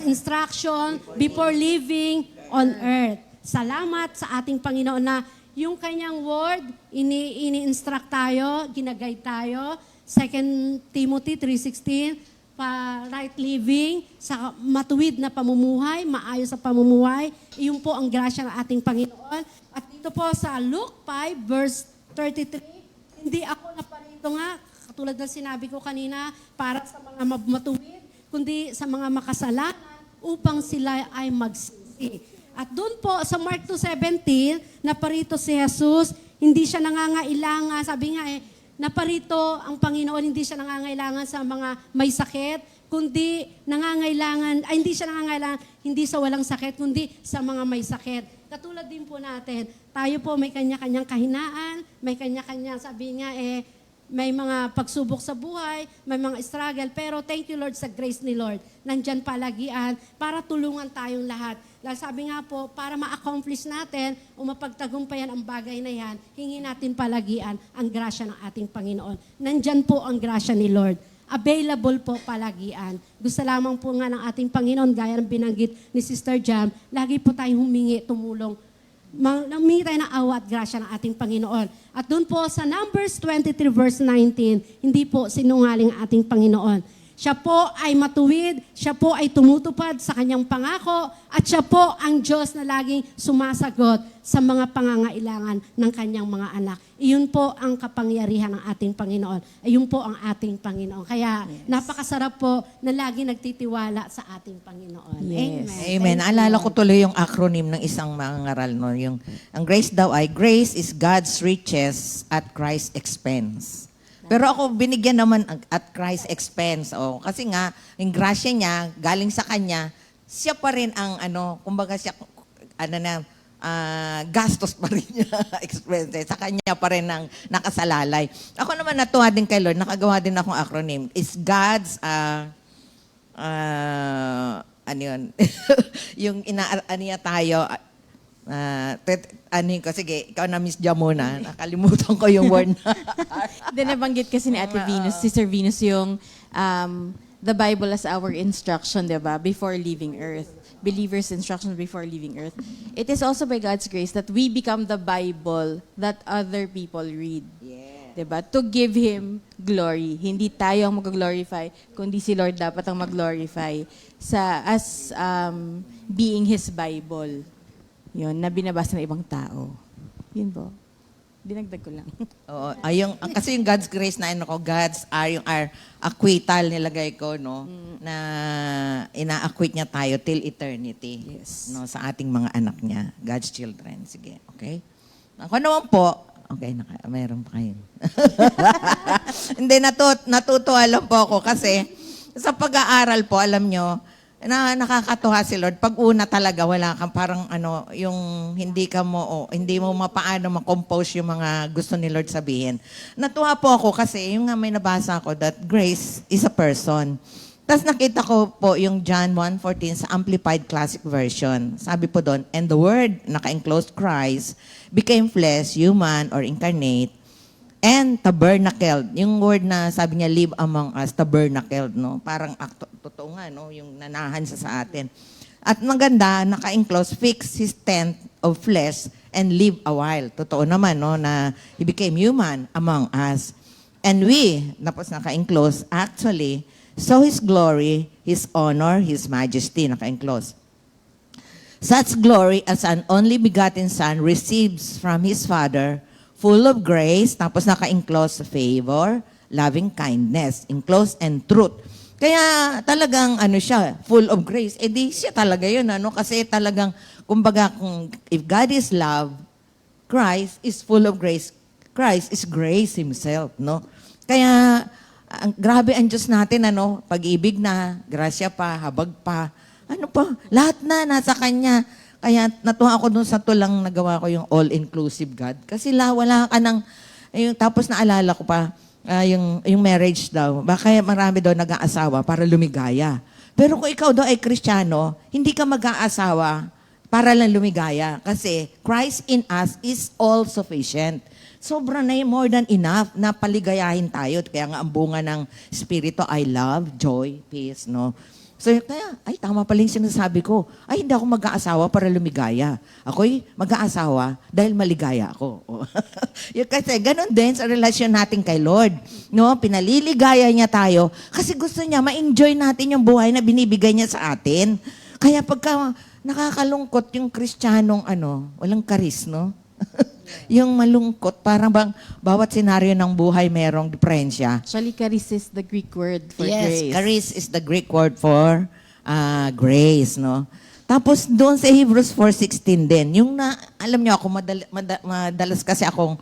instruction before living on earth. Salamat sa ating Panginoon na yung kanyang word, ini-instruct tayo, ginagay tayo. 2 Timothy 3:16, right living, sa matuwid na pamumuhay, maayos sa pamumuhay. Iyon po ang grasya ng ating Panginoon. At dito po sa Luke 5 verse 33, hindi ako naparito nga, katulad ng sinabi ko kanina, para sa mga matuwid, kundi sa mga makasalanan upang sila ay magsisi. At doon po sa Mark 2:17, naparito si Jesus, hindi siya nangangailangan, sabi nga naparito ang Panginoon, hindi siya nangangailangan sa mga may sakit, kundi hindi siya nangangailangan, hindi sa walang sakit, kundi sa mga may sakit. Katulad din po natin, tayo po may kanya-kanyang kahinaan, may kanya-kanyang, sabi nga may mga pagsubok sa buhay, may mga struggle, pero thank you Lord sa grace ni Lord. Nandyan palagian para tulungan tayong lahat. Dahil sabi nga po, para ma-accomplish natin o mapagtagumpayan ang bagay na yan, hingi natin palagian ang grasya ng ating Panginoon. Nandyan po ang grasya ni Lord. Available po palagian. Gusto lamang po nga ng ating Panginoon, gaya ng binanggit ni Sister Jam, lagi po tayong humingi, tumulong. Humingi tayo ng awa at grasya ng ating Panginoon. At doon po sa Numbers 23 verse 19, hindi po sinungaling ang ating Panginoon. Siya po ay matuwid, siya po ay tumutupad sa kanyang pangako, at siya po ang Diyos na laging sumasagot sa mga pangangailangan ng kanyang mga anak. Iyon po ang kapangyarihan ng ating Panginoon. Iyon po ang ating Panginoon. Kaya napakasarap po na lagi nagtitiwala sa ating Panginoon. Yes. Amen. Alala ko tuloy yung acronym ng isang mangaral, no? Ang grace daw ay, grace is God's riches at Christ's expense. Pero ako binigyan naman at Christ's expense. Kasi nga, yung grasya niya, galing sa Kanya, siya pa rin ang kumbaga siya, gastos pa rin niya, expenses. Sa Kanya pa rin ang nakasalalay. Ako naman natuwa din kay Lord, nakagawa din akong acronym. It's God's, yung niya tayo, sige, ikaw na Miss Jam muna. Nakalimutan ko yung word na. Then nabanggit kasi ni Ate Venus, Sister Venus, yung the Bible as our instruction, diba? Before leaving earth. Believers' instructions before leaving earth. It is also by God's grace that we become the Bible that other people read. Yeah. Diba? To give Him glory. Hindi tayo ang mag-glorify, kundi si Lord dapat ang mag-glorify as being His Bible. Yun, na binabasa ng ibang tao. Yun po. Dinagdag ko lang. Oo, kasi yung God's grace na God's yung our acquittal nilagay ko, no? Na ina-acquit niya tayo till eternity. Yes. No, sa ating mga anak niya, God's children. Sige, okay? Ako naman po, okay, mayroon pa kayo. Hindi, natutuwa lang po ako kasi sa pag-aaral po, alam nyo, nakakatuwa si Lord. Pag una talaga, wala kang parang yung hindi mo mapaano ma-compose yung mga gusto ni Lord sabihin. Natuwa po ako kasi yung nga may nabasa ko that grace is a person. Tapos nakita ko po yung John 1:14 sa Amplified Classic Version. Sabi po doon, and the word, naka-enclosed Christ, became flesh, human or incarnate, and tabernacled. Yung word na sabi niya, live among us, tabernacled, no? Parang totoo nga, no? Yung nanahan sa atin. At maganda, naka-enclose, fix his tent of flesh and live a while. Totoo naman, no? Na he became human among us. And we, tapos naka-enclose, actually, saw his glory, his honor, his majesty, naka-enclose. Such glory as an only begotten Son receives from his Father, full of grace, tapos naka-enclose favor, loving kindness, enclosed and truth. Kaya talagang siya, full of grace. Di siya talaga yun, kasi talagang, kumbaga, if God is love, Christ is full of grace. Christ is grace Himself, no? Kaya, grabe ang Diyos natin, pag-ibig na, grasya pa, habag pa, lahat na nasa Kanya. Kaya natuwa ako dun sa tulang nagawa ko yung all-inclusive God. Kasi wala ka ng, tapos naalala ko pa, yung marriage daw. Baka marami daw nag-aasawa para lumigaya. Pero kung ikaw daw ay Kristiyano, hindi ka mag-aasawa para lang lumigaya. Kasi Christ in us is all sufficient. Sobra na more than enough na paligayahin tayo. Kaya nga ang bunga ng Espiritu ay love, joy, peace, no? So, kaya, ay, tama pala yung sinasabi ko. Ay, hindi ako mag-aasawa para lumigaya. Ako'y mag-aasawa dahil maligaya ako. Yung kasi, ganun din sa relasyon natin kay Lord. No? Pinaliligaya niya tayo kasi gusto niya ma-enjoy natin yung buhay na binibigay niya sa atin. Kaya pagka nakakalungkot yung Kristiyanong walang karis, no? Yung malungkot, parang bang bawat senaryo ng buhay merong diferensya. Actually, charis is the Greek word for Yes, grace. charis is the Greek word for grace, no? Tapos doon sa Hebrews 4:16 din, yung alam niyo ako, madalas kasi akong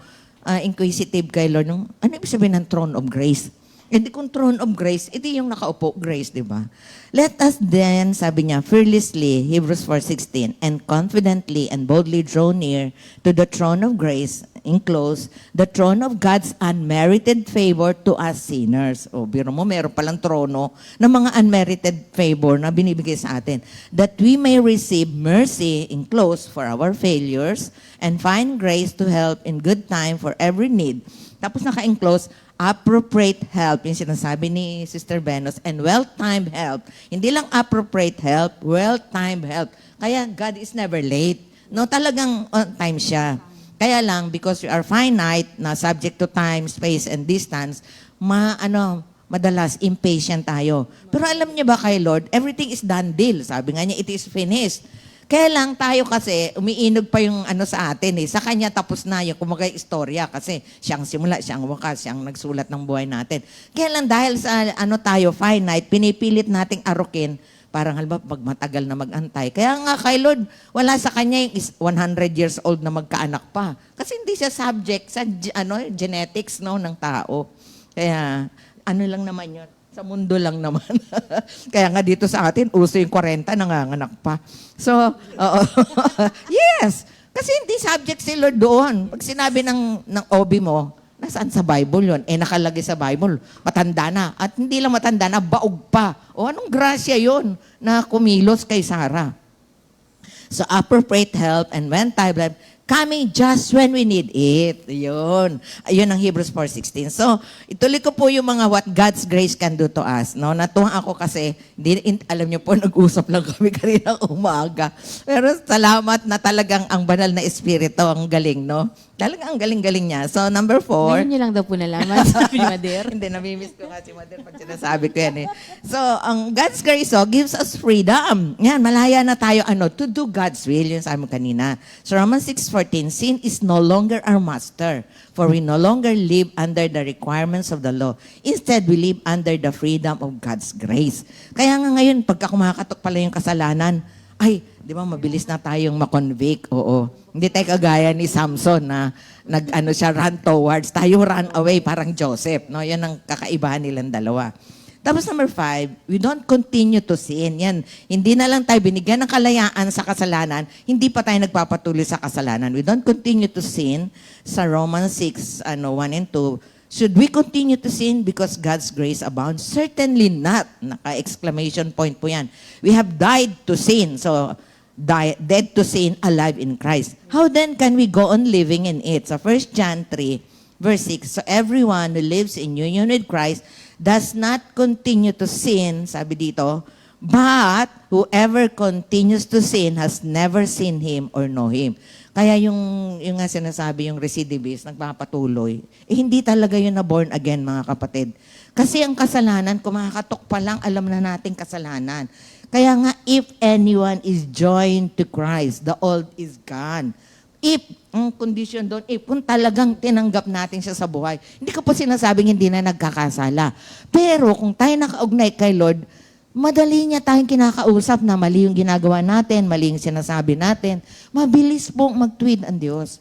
inquisitive kay Lord, ano ibig sabihin ng throne of grace? Hindi kung throne of grace, ito yung nakaupo, grace, di ba? Let us then, sabi niya, fearlessly, Hebrews 4:16, and confidently and boldly draw near to the throne of grace, enclose, the throne of God's unmerited favor to us sinners. O, biro mo, meron palang trono ng mga unmerited favor na binibigay sa atin. That we may receive mercy, enclose, for our failures, and find grace to help in good time for every need. Tapos naka-enclose, appropriate help, yung sinasabi ni Sister Benos, and well-timed help. Hindi lang appropriate help, well-timed help. Kaya God is never late. No, talagang on time siya. Kaya lang, because we are finite, na subject to time, space, and distance, madalas impatient tayo. Pero alam niyo ba kay Lord, everything is done deal. Sabi nga niya, it is finished. Kaya lang tayo kasi, umiinog pa yung sa atin eh. Sa kanya tapos na yung kumagay istorya kasi siyang simula, siyang wakas, siyang nagsulat ng buhay natin. Kaya lang dahil sa tayo, finite, pinipilit nating arukin, parang halimbawa pag matagal na mag-antay. Kaya nga kay Lord, wala sa kanya yung 100 years old na magkaanak pa. Kasi hindi siya subject sa genetics ng tao. Kaya lang naman yun. Sa mundo lang naman. Kaya nga dito sa atin, uso yung 40, nanganganak pa. So, yes. Kasi hindi subject si Lord doon. Pag sinabi ng OB mo, nasaan sa Bible yun? Nakalagay sa Bible, matanda na. At hindi lang matanda na, baog pa. O anong grasya yun na kumilos kay Sarah? So, appropriate help and when time help, coming just when we need it. Yun. Ayun ang Hebrews 4:16. So, ituloy ko po yung mga what God's grace can do to us. No? Natuwa ako kasi, alam niyo po, nag-usap lang kami kanina umaga. Pero salamat na talagang ang banal na espiritu, ang galing, no? Talagang ang galing-galing niya. So, number 4. Ngayon niyo lang daw po nalaman, sabi ni Mader. Hindi, namimiss ko nga si Mader pag sinasabi ko yan eh. So, ang God's grace gives us freedom. Yan, malaya na tayo to do God's will. Yun sabi mo kanina. So, Romans 6:14, sin is no longer our master, for we no longer live under the requirements of the law. Instead, we live under the freedom of God's grace. Kaya nga ngayon, pagka kumakatok pala yung kasalanan, ay, di ba, mabilis na tayong makonvict. Oo. Hindi tayo kagaya ni Samson na siya run towards. Tayo run away, parang Joseph. No? Yan ang kakaibahan nilang dalawa. Tapos number 5, we don't continue to sin. Yan. Hindi na lang tayo binigyan ng kalayaan sa kasalanan, hindi pa tayo nagpapatuloy sa kasalanan. We don't continue to sin. Sa Romans 6, 1 and 2, should we continue to sin because God's grace abounds? Certainly not. Naka-exclamation point po yan. We have died to sin. So, dead to sin, alive in Christ. How then can we go on living in it? So, 1 John 3, verse 6. So, everyone who lives in union with Christ does not continue to sin, sabi dito, but whoever continues to sin has never seen Him or know Him. Kaya yung nga sinasabi, yung recidivist, nagpapatuloy, hindi talaga yun na born again, mga kapatid. Kasi ang kasalanan, kumakatok pa lang, alam na nating kasalanan. Kaya nga, if anyone is joined to Christ, the old is gone. If, ang condition doon, kung talagang tinanggap natin siya sa buhay, hindi ko po sinasabing hindi na nagkakasala. Pero kung tayo nakaugnay kay Lord, madali niya tayong kinakausap na mali yung ginagawa natin, mali yung sinasabi natin. Mabilis pong mag-tweet ang Diyos.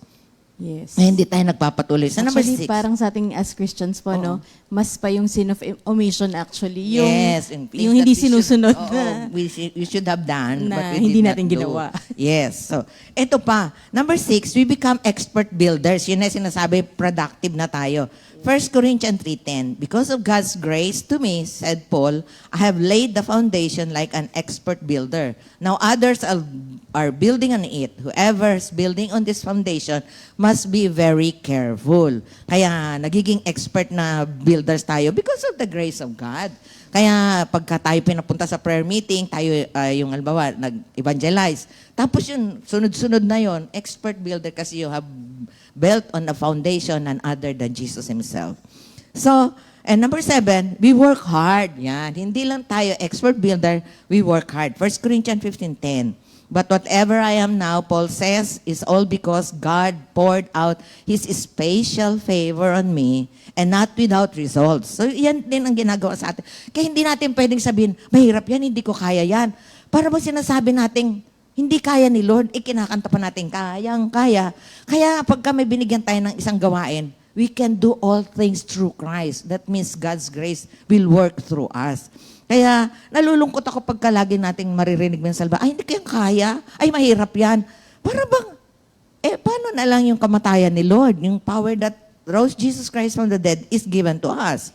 Yes. Na hindi tayo nagpapatuloy. Sa number Actually, 6. parang sa ating as Christians po, no, mas pa yung sin of omission actually. Yung, Yes, and things yung hindi that we should- sinusunod oo, na. we should have done, Na but we hindi did natin not do. ginawa. Yes. So, ito pa. Number 6, we become expert builders. Yun na sinasabi, productive na tayo. 1 Corinthians 3:10, because of God's grace to me, said Paul, I have laid the foundation like an expert builder. Now others are building on it. Whoever's building on this foundation must be very careful. Kaya nagiging expert na builders tayo because of the grace of God. Kaya pagka tayo pinapunta sa prayer meeting, tayo yung albawa, nag-evangelize. Tapos yun, sunod-sunod na yon, expert builder kasi you have built on a foundation none other than Jesus Himself. So, and number 7, we work hard. Yan. Hindi lang tayo expert builder, we work hard. 1 Corinthians 15:10. But whatever I am now, Paul says, is all because God poured out His special favor on me and not without results. So, yan din ang ginagawa sa atin. Kaya hindi natin pwedeng sabihin, mahirap yan, hindi ko kaya yan. Para ba sinasabi natin, hindi kaya ni Lord, ikinakanta pa natin, kayang-kaya. Kaya pagka may binigyan tayo ng isang gawain, we can do all things through Christ. That means God's grace will work through us. Kaya nalulungkot ako pagka lagi nating maririnig ng salba, ay hindi kayang kaya, ay mahirap yan. Para bang, paano na lang yung kamatayan ni Lord? Yung power that rose Jesus Christ from the dead is given to us.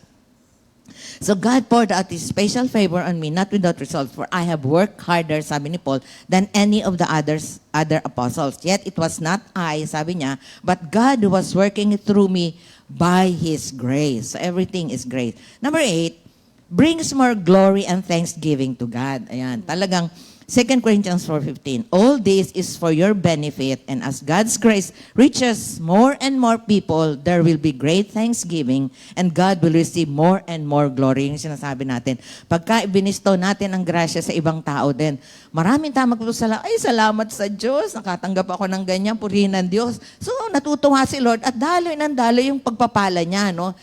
So God poured out His special favor on me, not without results, for I have worked harder, sabi ni Paul, than any of the other apostles. Yet it was not I, sabi niya, but God who was working through me by His grace. So everything is grace. Number 8, brings more glory and thanksgiving to God. Ayan, talagang 2 Corinthians 4:15. All this is for your benefit, and as God's grace reaches more and more people, there will be great thanksgiving, and God will receive more and more glory. Yung sinasabi natin. Pagka ibinisto natin ang grasya sa ibang tao din, maraming tao magpapasala, ay salamat sa Diyos, nakatanggap ako ng ganyan, purihin ng Diyos. So natutuwa si Lord at daloy ng daloy yung pagpapala niya, no?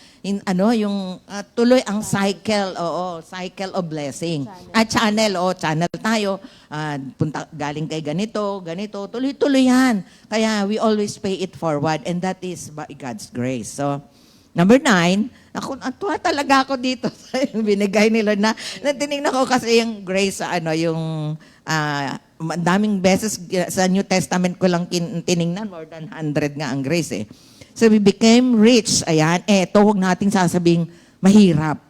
Tuloy ang cycle, cycle of blessing. Channel tayo, galing kay ganito, tuloy-tuloy yan. Kaya we always pay it forward, and that is by God's grace. So, number 9, natuwa talaga ako dito sa binigay ni Lord na tinignan ko kasi yung grace sa daming beses sa New Testament ko lang tinignan, more than 100 nga ang grace eh. So we became rich. Ayan, huwag nating sasabing mahirap.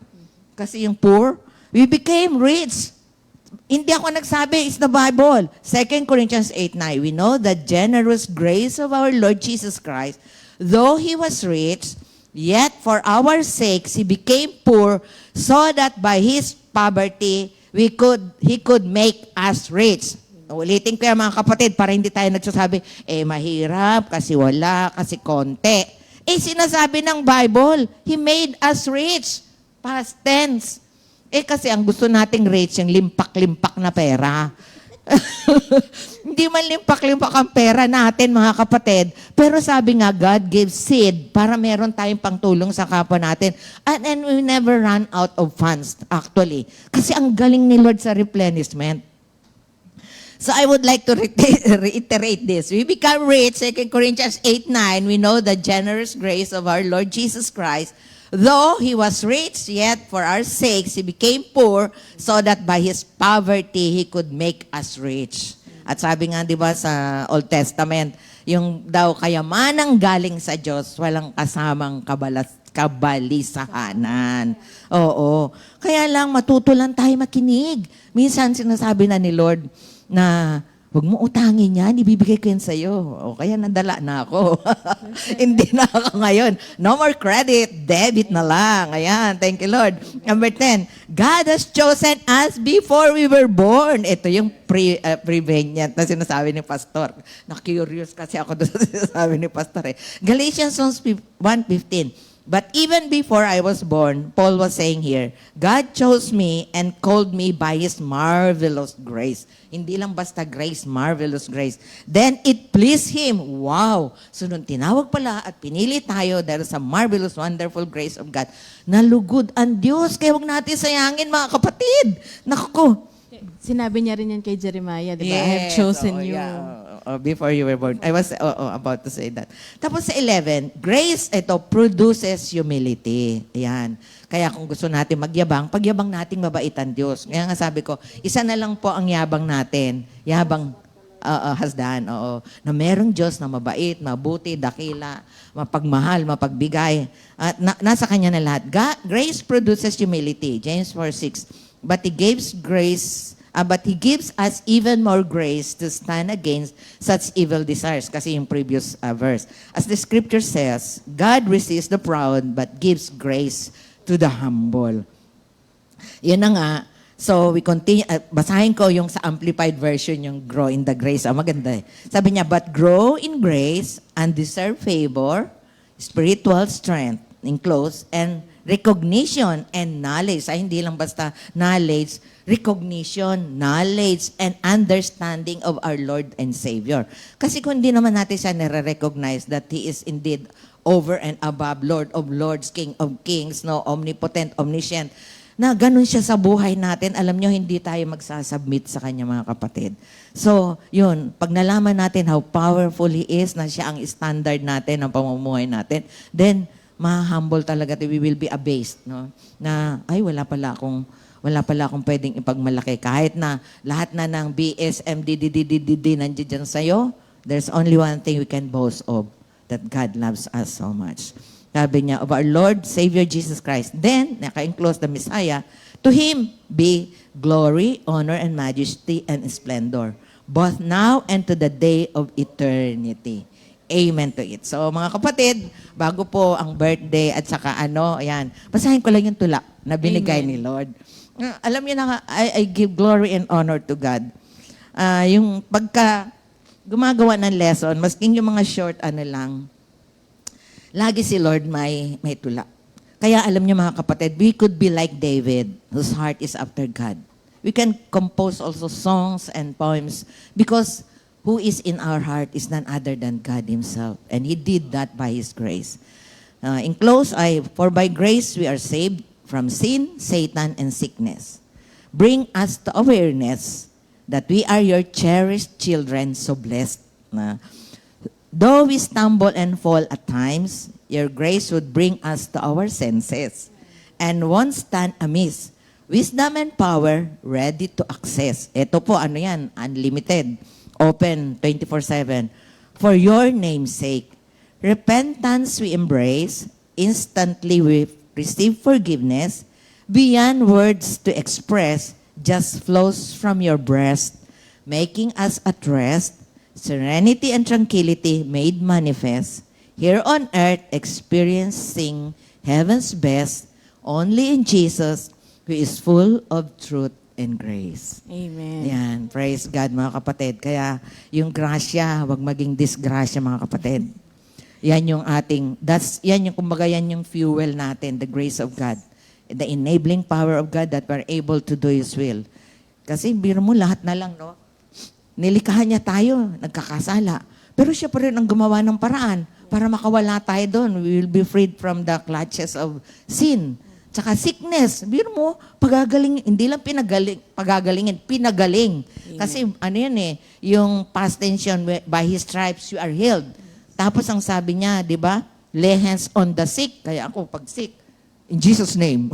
Kasi yung poor, we became rich. Hindi ako nagsabi, it's the Bible. 2 Corinthians 8:9. We know the generous grace of our Lord Jesus Christ. Though He was rich, yet for our sakes He became poor, so that by His poverty He could make us rich. Ulitin ko yan mga kapatid para hindi tayo nagsasabi, mahirap, kasi wala, kasi konti. Sinasabi ng Bible, He made us rich. Past tense. Kasi ang gusto nating rich, yung limpak-limpak na pera. Hindi man limpak-limpak ang pera natin, mga kapatid. Pero sabi nga, God gave seed para meron tayong pangtulong sa kapwa natin. And we never run out of funds, actually. Kasi ang galing ni Lord sa replenishment. So I would like to reiterate this. We become rich, 2 Corinthians 8:9. We know the generous grace of our Lord Jesus Christ. Though He was rich, yet for our sakes He became poor, so that by His poverty He could make us rich. At sabi nga, di ba, sa Old Testament, yung daw kayamanang galing sa Diyos, walang kasamang kabalisahanan. Oo. Kaya lang, matuto lang tayo makinig. Minsan sinasabi na ni Lord, na huwag mo utangin yan, ibibigay ko yan sa'yo. O kaya nadala na ako. Hindi na ako ngayon. No more credit, debit na lang. Ayan, thank you Lord. Number 10, God has chosen us before we were born. Ito yung prevenient na sinasabi ni Pastor. Na-curious kasi ako doon sa sinasabi ni Pastor. Galatians 1:15. But even before I was born, Paul was saying here, God chose me and called me by His marvelous grace. Hindi lang basta grace, marvelous grace. Then it pleased Him. Wow! So nung tinawag pala at pinili tayo, there is a marvelous, wonderful grace of God. Nalugod ang Diyos. Kaya huwag natin sayangin, mga kapatid. Naku. Sinabi niya rin yan kay Jeremiah, di ba? I have chosen you. Yeah. before you were born. I was about to say that. Tapos sa 11, grace, ito, produces humility. Ayan. Kaya kung gusto natin magyabang, pagyabang nating mabait ang Diyos. Kaya nga sabi ko, isa na lang po ang yabang natin. Yabang hasdan, oo. Na merong Diyos na mabait, mabuti, dakila, mapagmahal, mapagbigay. At nasa Kanya na lahat. Grace produces humility. James 4:6. But He gives us even more grace to stand against such evil desires. Kasi yung previous verse. As the scripture says, God resists the proud but gives grace to the humble. Yun na nga. So, we continue. Basahin ko yung sa amplified version, yung grow in the grace. Maganda eh. Sabi niya, but grow in grace, undeserved favor, spiritual strength, in close, and recognition and knowledge. Ay, hindi lang basta knowledge, recognition, knowledge, and understanding of our Lord and Savior. Kasi kung hindi naman natin siya nare-recognize that He is indeed over and above, Lord of Lords, King of Kings, no, omnipotent, omniscient, na ganun siya sa buhay natin, alam nyo, hindi tayo magsasubmit sa Kanya, mga kapatid. So, yun, pag nalaman natin how powerful He is, na siya ang standard natin, ang pamumuhay natin, then, ma-humble talaga, we will be abased, no? Na, ay, wala pala akong pwedeng ipagmalaki. Kahit na lahat na ng BSM, DDDDD nandiyan dyan sa'yo, there's only one thing we can boast of, that God loves us so much. Sabi niya, of our Lord, Savior Jesus Christ. Then, naka-enclose the Messiah, to Him be glory, honor, and majesty, and splendor, both now and to the day of eternity. Amen to it. So, mga kapatid, bago po ang birthday at saka ayan, basahin ko lang yung tula na binigay ni Lord. Alam niyo na, I give glory and honor to God. Yung pagka gumagawa ng lesson, masking yung mga short lang, lagi si Lord may tula. Kaya alam niyo mga kapatid, we could be like David, whose heart is after God. We can compose also songs and poems because who is in our heart is none other than God Himself. And He did that by His grace. In close, for by grace we are saved from sin, Satan, and sickness. Bring us to awareness that we are your cherished children, so blessed. Though we stumble and fall at times, your grace would bring us to our senses and won't stand amiss. Wisdom and power ready to access. Ito po, yan, unlimited. Open 24/7. For your name's sake, repentance we embrace, instantly we receive forgiveness, beyond words to express, just flows from your breast, making us at rest, serenity and tranquility made manifest, here on earth experiencing heaven's best, only in Jesus, who is full of truth and grace. Amen. Yan, praise God mga kapatid. Kaya yung grasya, wag maging disgrasya mga kapatid. Yan yung kumbaga yan yung fuel natin, the grace of God. The enabling power of God that we're able to do His will. Kasi biro mo lahat na lang, no? Nilikhahan niya tayo, nagkakasala. Pero siya pa rin ang gumawa ng paraan para makawala tayo doon. We will be freed from the clutches of sin. Tsaka sickness. Biro mo, pagagaling, hindi lang pagagalingin, pinagaling. Kasi yung past tense yun, by His stripes you are healed. Tapos ang sabi niya, di ba? Lay hands on the sick. Kaya ako, pag sick, in Jesus' name.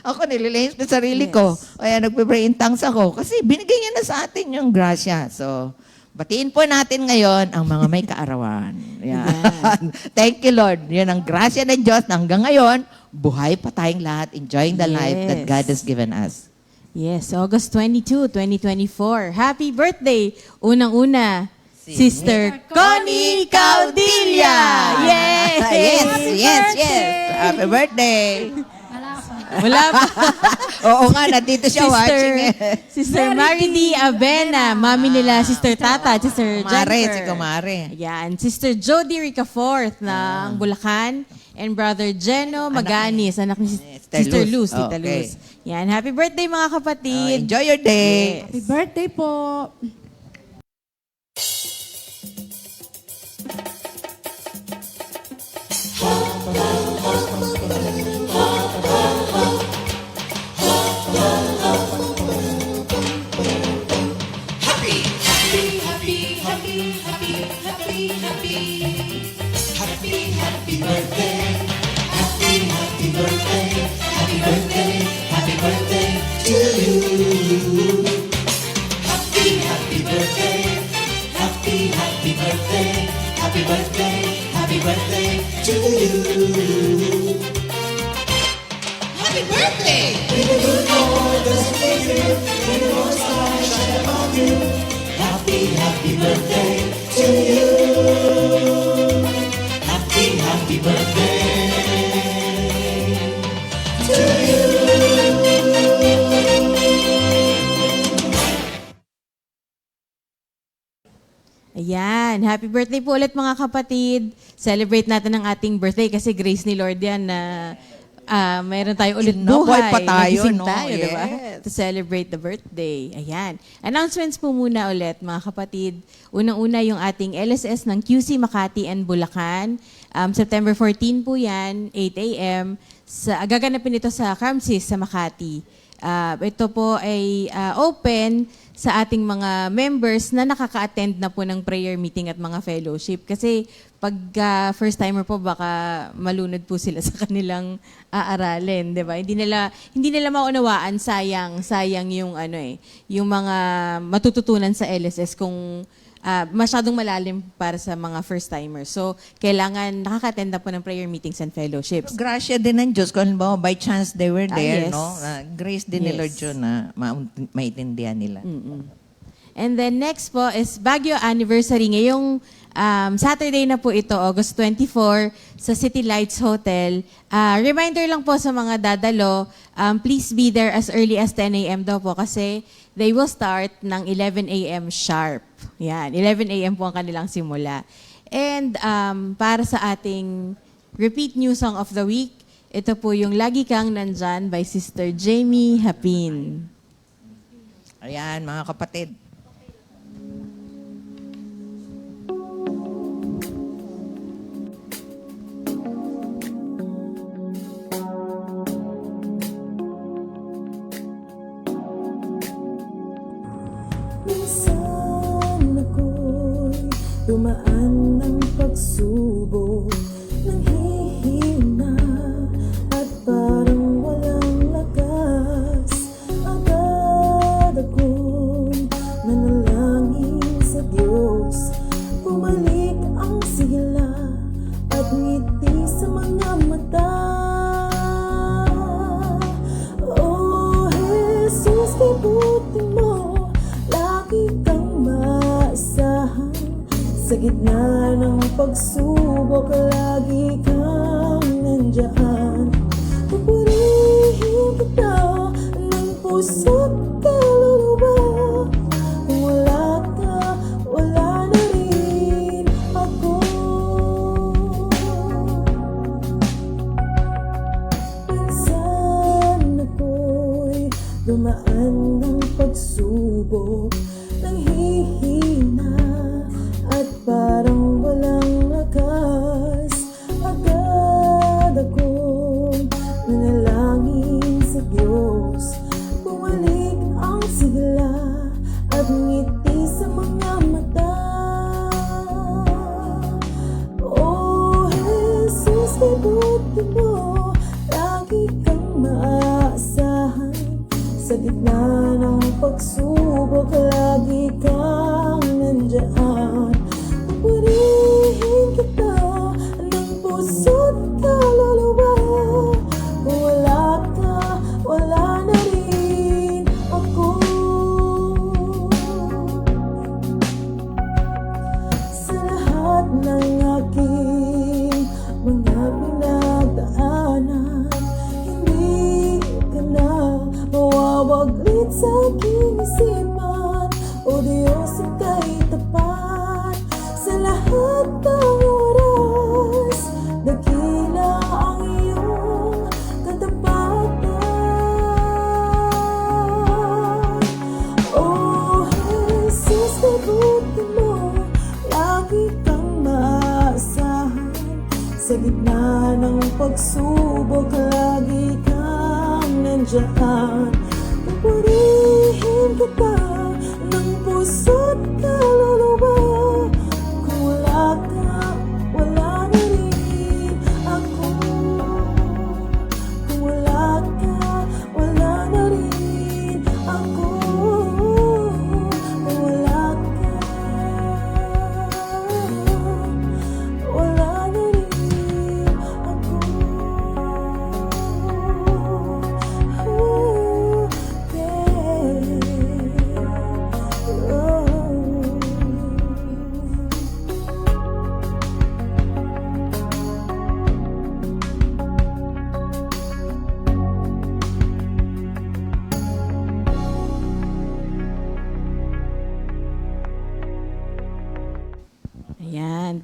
Ako nililay sa sarili ko. Kaya nagpe-pray in tongues ako. Kasi binigay niya na sa atin yung grasya. So, batiin po natin ngayon ang mga may kaarawan. Yan. Thank you, Lord. Yan ang grasya ng Diyos na hanggang ngayon, buhay pa tayong lahat, enjoying the life that God has given us. Yes, August 22, 2024. Happy birthday! Unang-una, Sister Connie Caudilla! Yay! Yes. Happy birthday! Wala pa. Oo nga, nandito siya watching eh. Sister Mary D. Avena, mami nila, Sister Tata, Sister Kumare, Jennifer. si Kumare. Ayan, Sister Jody Ricaforth ng Bulacan, and Brother Geno Maganis, anak ni Sister Luz, Tita Okay. Luz. Yan, happy birthday mga kapatid. Enjoy your day. Happy birthday po! Happy, happy, happy, happy Happy birthday! May the good Lord doesn't leave you. May the Lord's light shine upon you. Happy, happy birthday to you. Happy, happy birthday to you. Ayan, happy birthday po ulit mga kapatid. Celebrate natin ang ating birthday kasi grace ni Lord yan na mayroon tayo ulit Nabuhay buhay. pa tayo, Nagising no? tayo, diba? Yes. To celebrate the birthday. Ayan. Announcements po muna ulit mga kapatid. Unang-una yung ating LSS ng QC Makati and Bulacan. September 14 po yan, 8 a.m. Gaganapin ito sa Cramsis sa Makati. Ito po ay open sa ating mga members na nakaka-attend na po ng prayer meeting at mga fellowship. Kasi pag first timer po baka malunod po sila sa kanilang aaralin, 'di ba? Hindi nila maunawaan, sayang yung yung mga matututunan sa LSS kung masyadong malalim para sa mga first timers. So, kailangan nakaka-attend na po ng prayer meetings and fellowships. Grasya din ng Diyos. Kung halimbawa, by chance they were there, yes. no? Grace din ni Yes. Lord yun na maintindihan nila. And then next po is Baguio anniversary. Ngayong Saturday na po ito, August 24, sa City Lights Hotel. Reminder lang po sa mga dadalo, please be there as early as 10 a.m. daw po kasi they will start ng 11 a.m. sharp. Yan, 11 a.m. po ang kanilang simula. And para sa ating repeat new song of the week, ito po yung Lagi Kang Nandyan by Sister Jamie Hapin. Ayan, mga kapatid. Minsan ako'y dumaan ng pagsubok, nanghihina at parang walang lakas. Agad akong nanalangin sa Diyos, bumalik ang sigla at ngiti sa mga mata. Oh, Jesus, ibuti mo, lagi kang maasahan. Sa gitna ng pagsubok, lagi kang nandyan. Pupurihin kita ng puso't kaluluwa. Kung wala ka, wala na rin ako. Minsan ako'y dumaan ng pagsubok, nanghihina at parang walang lakas. Agad akong nanalangin sa Diyos, bumalik ang sigla at ngiti sa mga mata. Oh, Jesus, ibuti mo, lagi kang maasahan. Sa gitna ng pagsubok, lagi kang nandyan. Pupurihin kita ng puso't kaluluwa. Kung wala ka, wala na rin ako. Sa lahat ng aking mga pinagdaanan, hindi ka na mawawaglit sa aking isipan. O Diyos, ika'y tapat sa lahat ng oras. Dakila ang iyong katapatan. Oh, Jesus, ibuti mo, lagi kang maasahan. Sa gitna ng pagsubok, lagi kang nandyan. Pupurihin kita ng puso't kaluluwa. Kung wala ka, wala na rin ako. Kung wala ka, wala na rin ako. Kung wala ka, wala na rin ako.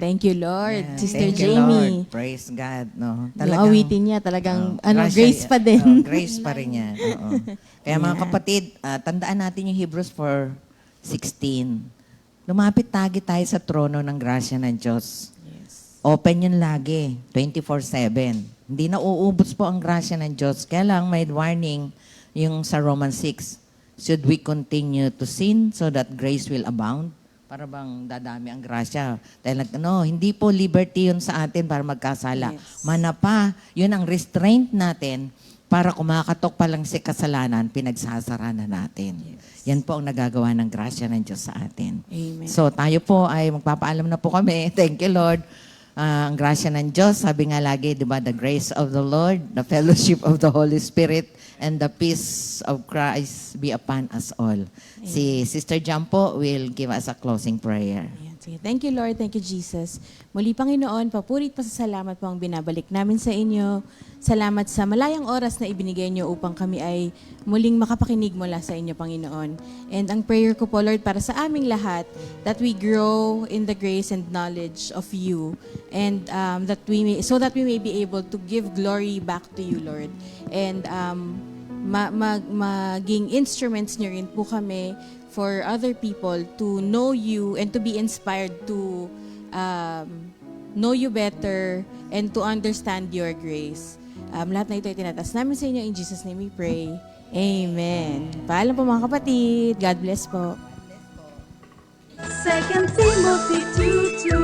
Thank you, Lord. Yeah, Sister thank you, Jamie. Lord. Praise God. No? Yung awitin niya, talagang grasya- grace pa din. grace pa rin yan. Oo. Kaya mga kapatid, tandaan natin yung Hebrews 4:16. Lumapit tayo sa trono ng grasya ng Diyos. Open yun lagi, 24/7. Hindi na uubos po ang grasya ng Diyos. Kaya lang may warning yung sa Romans 6. Should we continue to sin so that grace will abound? Para bang dadami ang grasya. Dahil hindi po liberty yun sa atin para magkasala. Yes. Manapa, yun ang restraint natin para kumakatok pa lang si kasalanan, pinagsasara na natin. Yan po ang nagagawa ng grasya ng Diyos sa atin. Amen. So tayo po ay magpapaalam na po kami. Thank you, Lord. Ang grasya ng Diyos, sabi nga lagi, di ba, the grace of the Lord, the fellowship of the Holy Spirit, and the peace of Christ be upon us all. Si Sister Jam po will give us a closing prayer. Ayan, sige. Thank you, Lord. Thank you, Jesus. Muli, Panginoon, papurit pasasalamat po ang binabalik namin sa inyo. Salamat sa malayang oras na ibinigay niyo upang kami ay muling makapakinig mula sa inyo, Panginoon. And ang prayer ko po, Lord, para sa aming lahat, that we grow in the grace and knowledge of you, and so that we may be able to give glory back to you, Lord. And maging instruments niyo rin po kami for other people to know you and to be inspired to know you better and to understand your grace. Lahat na ito ay tinatas namin sa inyo. In Jesus' name we pray. Amen. Paalam po mga kapatid. God bless po. 2 Timothy 2:2